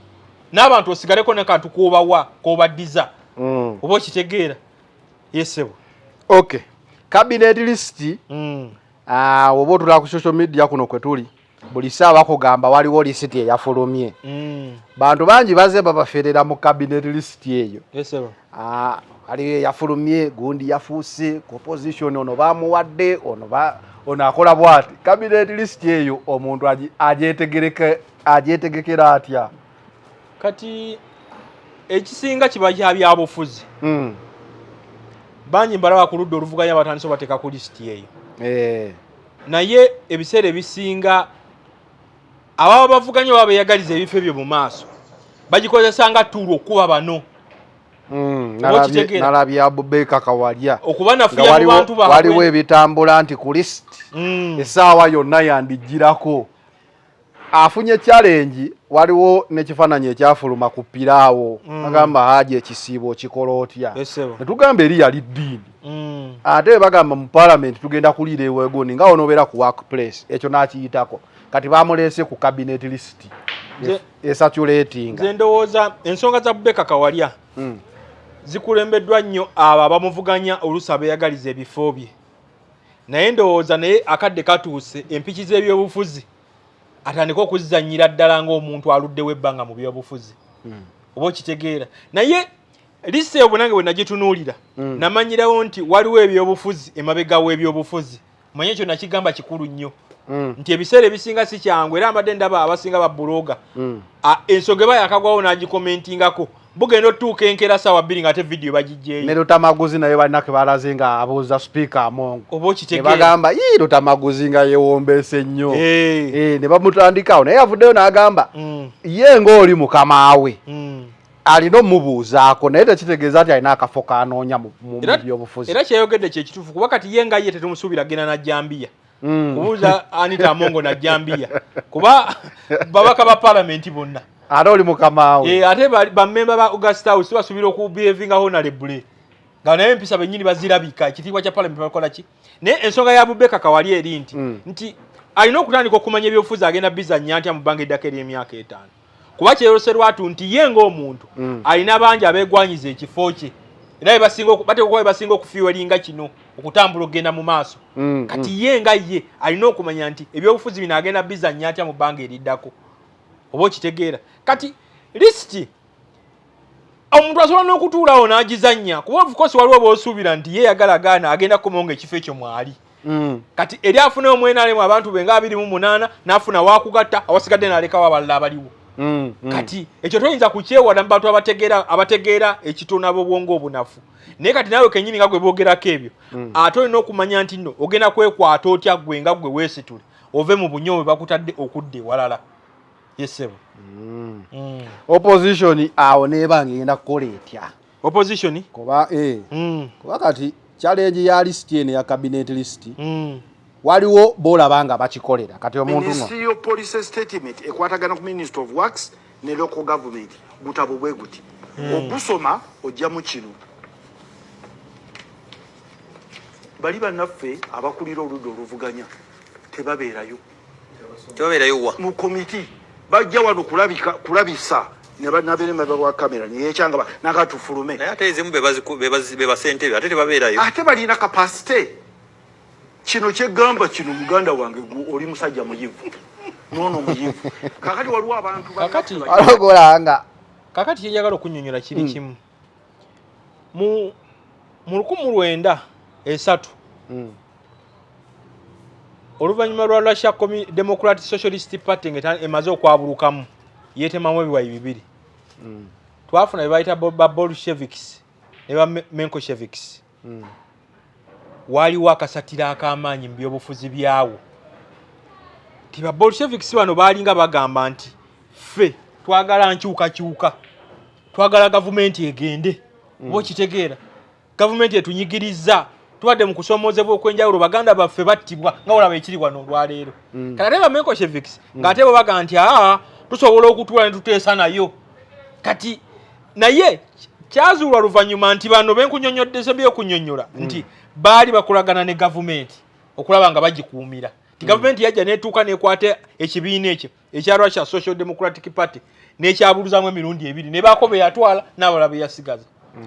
n'abantu osigaleko ne kantu k'obawa k'obaddiza oba okitegeera yesebo okay cabinet list oba otula ku social media kuno kwe tuli buli saaba kugamba waliwo list eyafulumye bantu bangi baze babaferera mu cabinet list eyo yesebo ali yafulumye gundi yafuuse ku opposition ono bamuwadde ono akola bwati cabinet list eyo omuntu agyetegekera atya kati ekisinga kiba kya byabufuzi bangi mbalaba ku ludda oluvuganya batandise bateeka ku list eyo naye ebiseera ebisinga ababa bavuganya baba beeyagaliza ebifo ebyo mu maaso bagikozesa nga tuulu okuba bano nalabya Abubeka Kawalya okuba nafuya mu bantu baabwe waliwo ebitambula nti ku list essaawa yonna yandigirako afunye challenge waliwo nekifaananyi ekyafuluma ku piraawo bagamba haji ekisiibo kikola otya netugamba eri yali ddiini ate bagamba mu parliament tugenda kuliira ewegoni nga onobeera ku workplace ekyo nakiyitako kati bamuleese ku cabinet list esatulating nze ndowooza ensonga za Abubeka Kawalya zikulembeddwa nnyo abo abamuvuganya oluusi abeeyagaliza ebifo bye naye ndowooza naye akadde katuuse empiki z'ebyobufuzi atandika okuzannyira ddala ng'omuntu aluddewo ebbanga mu byobufuzi oba okitegeera naye lisa eyo bunange bwe nagitunuulira namanyirawo nti waliwo ebyobufuzi emabega w'ebyobufuzi manye ekyo nakigamba kikulu nnyo nti ebiseera ebisinga si kyangu era mbadde ndaba abasinga ba buloga ensonga eba yakagwawo n'agikomentingako bugenda otuuka enkera ssaawa 2 ng'ate vidiyo bagijjeeyo ne Lutamaguzi naye balina ke balaze nga abuuza speaker Amongo oba okitegeera ne bagamba Lutamaguzi nga yeewombeese nnyo ne bamutandikawo naye avuddeyo n'agamba ye ng'oli mukama we alina omubuuzaako naye tekitegeeza nti alina akafo kanoonya mu byobufuzi era kyeyogedde kyekituufu kuba kati ye nga ye tetumusuubira genda na Jambiya kubuuza Anita Amongo na Jambiya kuba babaka ba palamenti bonna ate oli mukama we ate bammemba ba Augusta House basuubira okubeevinga honorable nga naye empisa bennyini bazirabika ekitiibwa kya palamenti bakola ki naye ensonga ya Abubeka Kawalya eri nti alina okutandika okumanya ebyobufuzi agenda bizannya ntya mu bbanga eddako ery'emyaka 5 kuba kyerose lwatu nti ye ng'omuntu alina bangi abeegwanyiza ekifo kye era bateekwa basinga okufiiwalinga kino okutambula okugenda mu maaso kati ye nga ye alina okumanya nti ebyobufuzi bino agenda bizannya atya mu bbanga eriddako oba okitegeera kati lisiti omuntu asobola n'okutuulawo n'agizannya kuba ofukosi waliwo bw'osuubira nti ye yagala gaana agenda kukomawo ekifo ekyo mwali kati eri afunayo omwenaalemu abantu be nga 28 n'afuna waakugatta awasigadde n'alekawo abalala abaliwo kati ekyo toyinza kukyewala mu bantu abategeera ekitono bwongo obunafu naye kati naawe kennyini nga gwe boogerako ebyo ate olina okumanya nti nno ogenda kwekwata otya gwe nga gwe weesitule ove mu bunyowe bakutadde okudda ewalala yesebo Opposition awo neba ngenda kukola etya opposition kuba kuba kati challenge ya list ene ya cabinet list waliwo bolabanga bakikolera kati omuntu Ministry of Police statement ekwatagana ku Minister of Works ne local government gutabo bwe guti obusoma ojja mu kino bali bannaffe abakulira oludda oluvuganya tebabeerayo wa mu komiti bajja wano kulabisa nabirema bwa kamera niyekyanga nakatufulume naye ate ezimu beba ssentebe ate tebabeerayo ate balina kapasite kino kyegamba kino muganda wange oli musajja muyivu nono muyivu kakati waliwo abantu alogolanga kakati kyeyagala okunyonyola kiri kimu mu 1903 oluvannyuma lwa Russia Democratic Socialist Party emaze okwabulukamu yeetemamu ebiwayi 2 twafuna bebayita ba Bolsheviks ne ba Mensheviksi waliwo akasatira ak'amaanyi mu byobufuzi byawo ti ba Bolsheviks bano baalinga bagamba nti ffe twagala nkyukakyuka twagala gavumenti egende oba kitegeera gavumenti etunyigiriza tuwadde mu kusomoozebwa okwenjawulo baganda baffe battibwa nga olaba ekiri wano olwaleero kati ate ba Mensheviksi ng'ate bo baga nti tusobola okutuula ne tuteesa nayo kati naye kyazuulwa luvannyuma nti bano benkunyonnyodde by'okunyonnyola nti baali bakolagana ne gavumenti okulaba nga bagikuumira ti gavumenti yajja neetuuka neekwata ekibiina ekyo ekya Russia Social Democratic Party n'ekyabuluzaamu emirundi 2 ne baako be yatwala n'abalala be yasigaza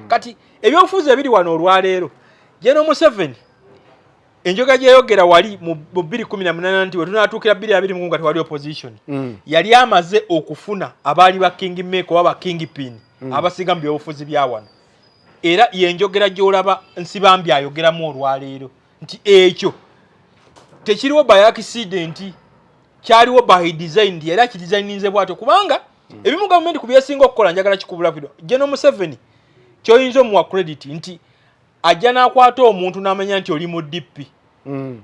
kati ebyobufuzi ebiri wano olwaleero General Museveni enjoga gye yayogera wali mu 2018 nti we tunaatuukira 2020 nga tewali opposition yali amaze okufuna abaali ba king maker oba ba king pin abasinga mu byobufuzi bya wano era yenjogera gy'olaba Nsibambi ayogeramu olwaleero nti ekyo tekiriwo by accident kyaliwo by design era kidesigninze bwatyo kubanga ebimu gavumenti ku byesinga okukola njagala kikubulapiro General Museveni kyoyinza omuwa credit nti ajja n'akwata omuntu n'amanya nti oli mu DP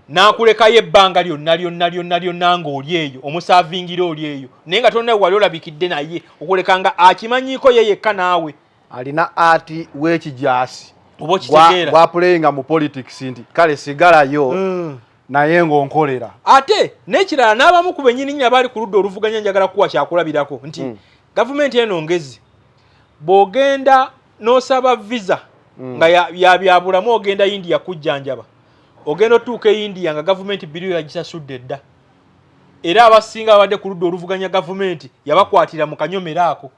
n'akulekayo ebbanga lyonna ng'oli eyo omusaavingira oli eyo naye nga tonna wali olabikidde naye okulekanga akimanyiiko ye yekka naawe alina ati w'ekijaasi oba okitegeera bwapuleyinga mu politics nti kale sigalayo naye ng'onkolera ate n'ekirala n'abamu ku bennyininyini abaali ku ludda oluvuganya njagala kuwa kyakulabirako nti gavumenti eno ngezi bw'ogenda n'osaba visa nga yabyabulamu ogenda India kujjanjaba ogenda otuuka India nga gavumenti biliyo yagisasudde dda era abasinga abadde ku ludda oluvuganya gavumenti yabakwatira mu kanyomero ako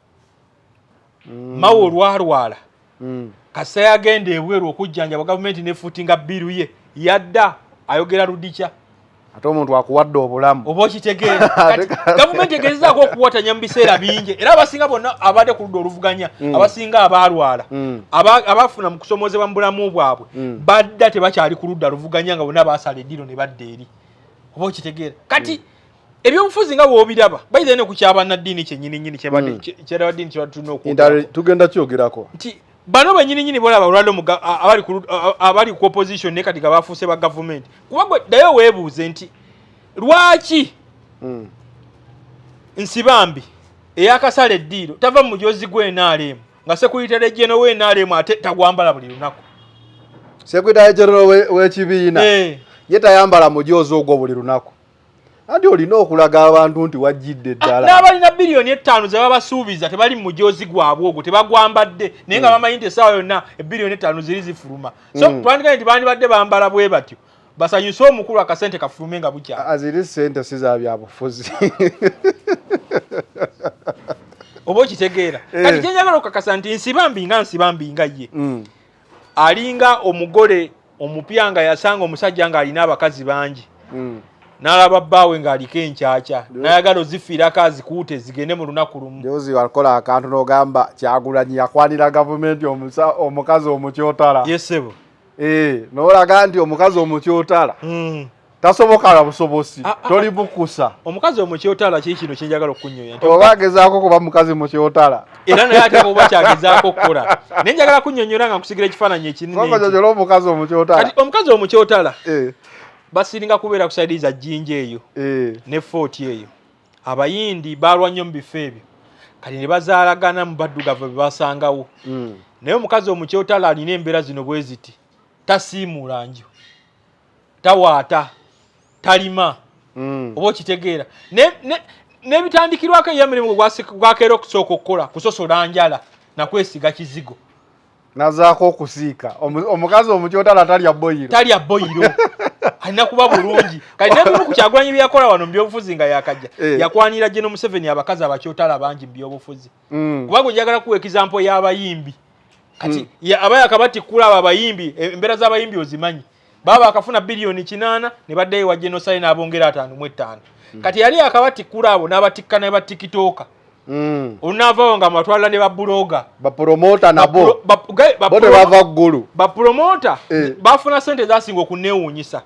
mawe olwalwala kasa yagenda ebweru okujjanjaba gavumenti nefuutinga biru ye yadda ayogera ludikya ate omuntu akuwadde obulamu oba okitegeera gavumenti egezezaako okuwatanya mu biseera bingi era abasinga bonna abadde ku ludda oluvuganya abasinga abalwala abafuna mu kusomoozebwa mu bulamu bwabwe badda tebakyali ku ludda luvuganya nga bonna baasala eddiro ne badda eri oba okitegeera kati ebyobufuzi nga bw'obiraba bayita ne ku kyabannaddiini kyennyininyini kyabaddiini kyebadde tulina tugenda kyogerako nti bano bennyininyini bolaba olwaliro abali ku opposition ne kati nga bafuuse ba gavumenti kuba gwe ddayo weebuuze nti lwaki Nsibambi eyakasala eddiiro tava mu mujozi gw'NRM nga sekuritale jeno w'NRM ate tagwambala buli lunaku sekuritale jeno w'ekibiina ye tayambala mujozi ogwo buli lunaku andi olina okulaga abantu nti wajjidde ddala n'abalina bilioni 5 ze babasuubiza tebali mu mujozi gwabwe ogwo tebagwambadde naye nga bamanyi nti essaawa yonna bilioni 5 ziri zifuluma so twandikaye nti bandibadde bambala bwe batyo basanyuse omukulu akasente kafulume nga bukya aziri sente siza byabufuzi oba okitegeera kati kyenjagala okukakasa nti Nsibambi nga ye alinga omugole omupya nga yasanga omusajja ng'alina abakazi bangi n'alaba bbaawe ng'aliko enkyakya n'ayagala ozifiirako azikuute zigende mu lunaku lumu jozi wakola akantu n'ogamba Kyagulanyi yakwanira gavumenti omukazi omukyotala yesebo n'olaga nti omukazi omukyotala tasoboka busobosi toli bukusa omukazi omukyotala kiri kino kyenjagala okunnyoya nti oba agezaako kuba mukazi mukyotala era naye ate oba kyagezaako okukola naye njagala kunnyonnyola nga nkusigira ekifaananyi ekinene omukazi omukyotala kati omukazi omukyotala basiringa kubeera ku saidi za Jinja eyo ne Fort eyo abayindi balwa nnyo mu bifo ebyo kati ne bazaalagana mu baddugavu be basangawo naye omukazi omukyotala alina embeera zino bwe ziti tasiimuula nju tawaata talima oba okitegeera n'ebitandikirwako ey'emirimu gwakeera okusooka okukola kusosola njala nakwesiga kizigo nazaako okusiika omukazi omukyotala talya boyiro alina kuba bulungi kati nebimu ku Kyagulanyi byakola wano mu byobufuzi nga yakajja yakwanira General Museveni abakazi abakyotala bangi mu byobufuzi kuba gwe njagala kuwa example y'abayimbi kati abaya akabatikkula abo abayimbi embeera z'abayimbi ozimanyi baba akafuna bilioni 8 ne baddeyo wa genocide n'abongera 5 kati yali akabatikkula abo n'abatikkana ne batikitoka unavawo nga matwala ne babuloga bapromota nabo bote bava ggulu bapromota bafuna sente zasinga okuneewuunyisa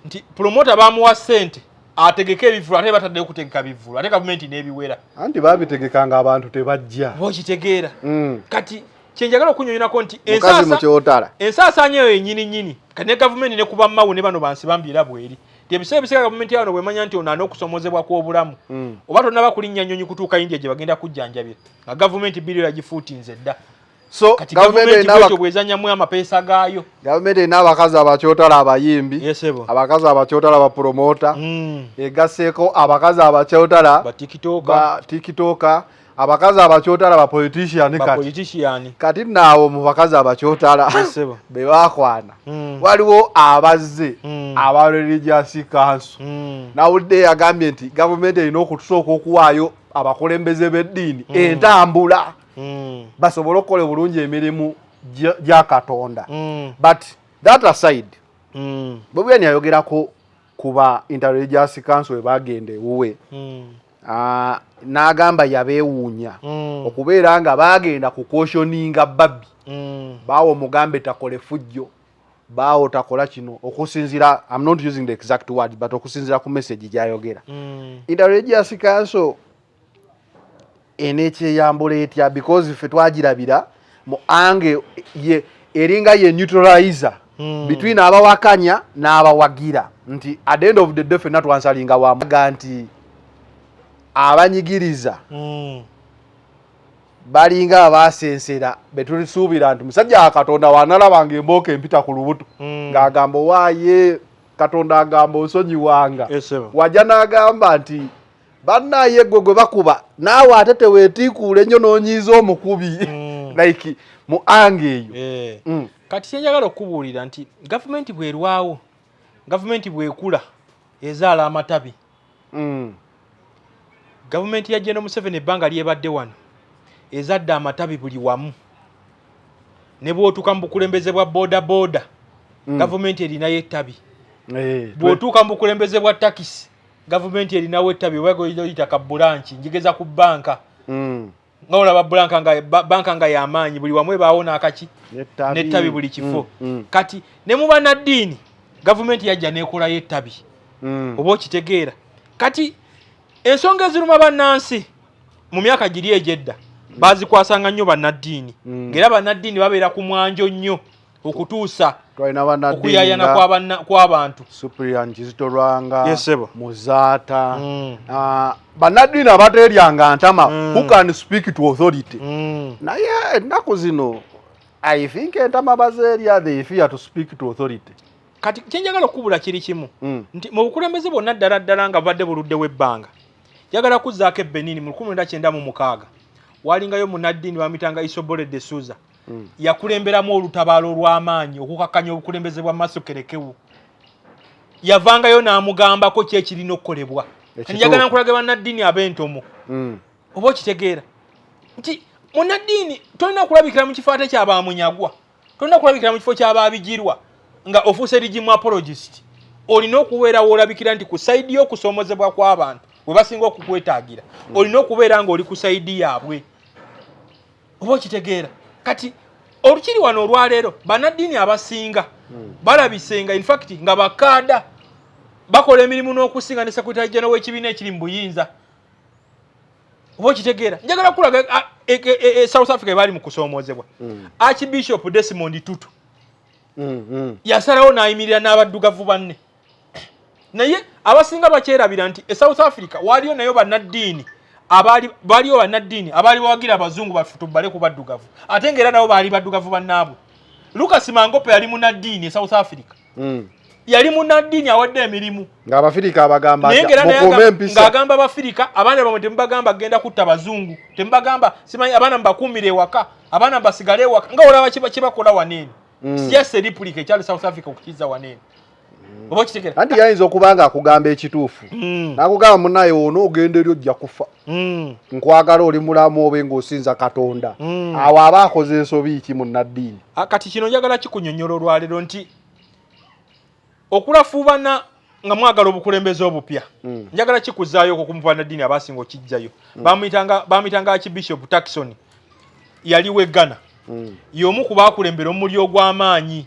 nti promota bamuwa sente ategeka ebivulu ate bataddeyo kutegeka bivulu ate gavumenti n'ebiwera anti babitegekanga abantu tebajja bokitegeera kati kyenjagala okunyonyonako nti ensaasaanya eyo yennyini kati ne gavumenti ne kuba mawu ne bano bansi bambiira bweri ebiseera biseka gavumenti yano bwemanya nti ono anokusomozebwa kw'obulamu oba tonnaba kulinnya nnyonyi kutuuka India gye bagenda kujjanjabira nga gavumenti biriyo yagifuutinze dda so kati gavumenti bwetyo bwezannyamu amapeesa gaayo gavumenti erina abakazi abakyotala abayimbi abakazi abakyotala bapromota egasseeko abakazi abakyotala batikitoka abakazi abakyotala ba politician kati naawo mu bakazi abakyotala be bakwana waliwo abazze aba religious council nawulidde yagambye nti gavumenti erina okutusooka okuwaayo abakulembeze b'eddiini entambula basobole okukola bulungi emirimu gya Katonda but that aside Bobi yayogerako kuba interreligious council we bagende wuwe n'agamba yabeewuunya okubeera nga bagenda ku cautioninga Babbi baawo mugambe takole fujjo baawo takola kino okusinzira I'm not using the exact word but okusinzira ku message gyayogera interreligious council enekyeyambula etya because ffe twagirabira mu ange eringa ye neutralizer between abawakanya n'abawagira nti at the end of the day fenna twansalinga wamuga nti abanyigiriza balinga abasensera betulisuubira nti musajja wa Katonda wanalabanga embooka empita ku lubuto ng'agamba waaye Katonda agamba onsonyiwanga wajja n'agamba nti bannaye gwe gwe bakuba naawe ate teweetiikuula ennyo n'onyiiza omukubi like mu ange eyo kati kyenjagala okubuulira nti gavumenti bwerwawo gavumenti bwekula ezaala amatabi gavumenti ya General Museveni ebbanga lyebadde wano ezadde amatabi buli wamu ne bw'otuuka mu bukulembeze bwa boda gavumenti erinayo ettabi bw'otuuka mu bukulembeze bwa takisi gavumenti erinawo ettabi wegolita ka bulanki njigeza ku banka nga olaba banka nga y'amaanyi buli wamu ebaawo n'akaki n'ettabi buli kifo kati ne mu bannaddiini gavumenti yajja n'ekolayo ettabi oba okitegeera kati ensonga eziruma bannansi mu myaka giri egyedda bazikwasanga nnyo bannaddiini ng'era bannaddiini babeera ku mwanjo nnyo okutuusa okuyayana kw'abantu Cyprian Kizito Lwanga Muzaata bannaddiini abateeryanga ntama who can speak to authority naye ennaku zino I think entama bazeerya they fear to speak to authority kati kyenjagala okubula kiri kimu nti mu bukulembeze bwonna ddala nga badde buluddewo ebbanga jagala kuzzaako ebenini mu 1996 walingayo munaddiini bamitanga Isobole de Souza yakulemberamu olutabaalo olw'amaanyi okukakkanya obukulembeze bwa Masokerekewu yavangayo n'amugambako ki ekirina okukolebwa njagala nkulage bannaddiini ab'entomo oba okitegeera nti munaddiini tolina kulabikira mu kifo ate ky'abaamunyagwa tolina kulabikira mu kifo ky'abaabigirwa nga ofuuse rigimu apologist olina okubeera woolabikira nti ku sayidi y'okusoomozebwa kw'abantu bwe basinga okukwetaagira olina okubeera nga oli ku sayidi yaabwe oba okitegeera kati olukiri wano olwaleero bannaddiini abasinga balabisenga in fact nga bakaada bakola emirimu n'okusinga ne Secretary General w'ekibiina ekiri mu buyinza oba okitegeera njagala kulaga South Africa bali mu kusoomozebwa Archbishop Desmond Tutu yasalawo n'ayimirira n'abaddugavu banne naye abasinga bakyerabira nti South Africa waliyo nayo bannaddiini baliyo bannaddiini abaali bawagira abazungu bafutubale ku baddugavu ate ng'era nabo baali baddugavu bannaabwe. Lucas Mangope yali munnaddiini e South Africa. Yali munnaddiini awadde emirimu ng'Abafirika abagamba ng'agamba Abafirika abaana bamwe temubagamba genda kutta bazungu temubagamba simanyi abaana mbakuumire ewaka abaana basigale ewaka nga olaba kibakola waneeni. Yes, replica ekyali South Africa okukiza waneeni. Oba kitegera anti yayinza okuba nga akugamba ekituufu n'akugamba munnaye ono ogenda eri ojja kufa nkwagala oli mulamu obe ng'osinza Katonda awo aba akoze ensobi ki munnaddiini. Kati kino njagala kikunyonnyola olwaleero nti okulafuubana nga mwagala obukulembeze obupya njagala kikuzaayo ku bannaddiini abasinga okijjayo. Bamuyitanga Archbishop Turkson yaliwo e Ghana y'omu ku baakulembera omuli ogw'amaanyi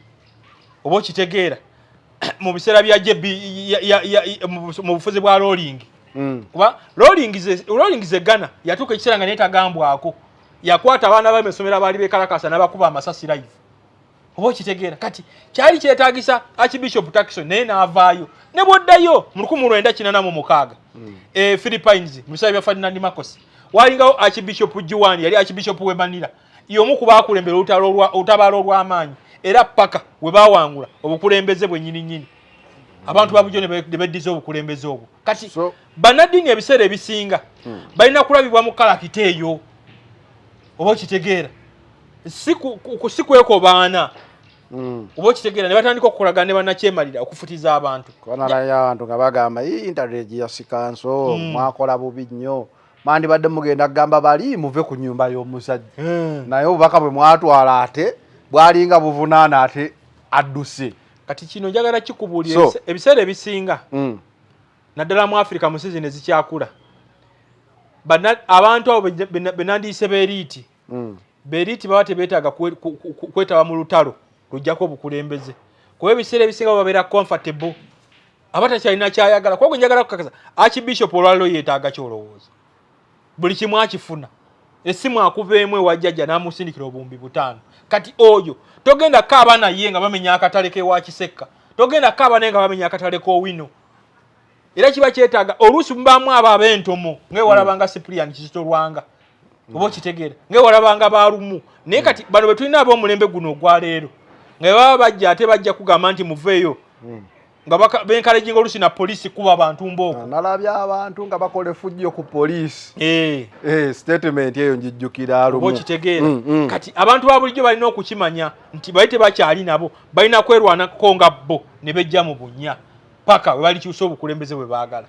oba okitegeera mu biseera bya mu bufuzi bwa rolling. Kuba rolling ze Ghana yatuuka ekiseera nga neetagambwako yakwata abaana b'emesomero abaali beekalakasa n'abakuba amasasi live. Oba okitegeera kati kyali kyetaagisa Archbishop Turkson naye n'avaayo ne bwoddayo mu 1986 Philippines mu biseera bya Ferdinand Marcos walingawo Archbishop Juwani yali Archbishop w'e Manila y'omu ku baakulembera olutabaalo olw'amaanyi era paka we baawangula obukulembeze bwe nnyini abantu babujjo ne beddiza obukulembeze obwo. Kati bannaddiini ebiseera ebisinga balina kulabibwa mu kalakita eyo oba okitegeera si kwekobaana oba okitegeera ne batandika okukolagana ne bannakyemalira okufutiza abantu. Kwanalayo abantu nga bagamba interregi yasikanso mwakola bubi nnyo mandibadde mugenda kugamba bali muve ku nnyumba y'omusajja naye obubaka bwe mwatwala ate bwalinga buvunaana ate adduse. Kati kino njagala kikubuulira ebiseera ebisinga naddala mu Africa mu sizoni ezikyakula abantu abo benandiise beeriiti beeriiti baba tebeetaaga kwetaba mu lutalo lujjako obukulembeze kuba ebiseera ebisinga babeera comfortable aba takyalina kyayagala kuba gwe njagala kukakasa Archbishop olwaliro yeetaaga kyolowooza buli kimu akifuna essimu akuveemu ewajjajja n'amusindikira obuwumbi 5. Kati oyo togenda kaaba naye nga bamenya akatale k'ewa Kisekka togenda kaaba naye nga bamenya akatale k'Owino era kiba kyetaaga oluusi mubaamu abo ab'entomo ng'ewalabanga Cyprian Kizitolwanga oba okitegeera ng'ewalabanga Baalumu naye kati bano bwe tulina ab'omulembe guno ogwaleero nga baba bajja ate bajja kugamba nti muveeyo nga benkalejinga oluusi na poliisi kuba abantu mbooko. Nalabya abantu nga bakola effujjo ku poliisi statement eyo njijjukira alumu. Oba okitegeera kati abantu ba bulijjo balina okukimanya nti bali tebakyali nabo balina kwerwanako nga bo ne bejja mu bunnya paka we balikyusa obukulembeze bwe baagala.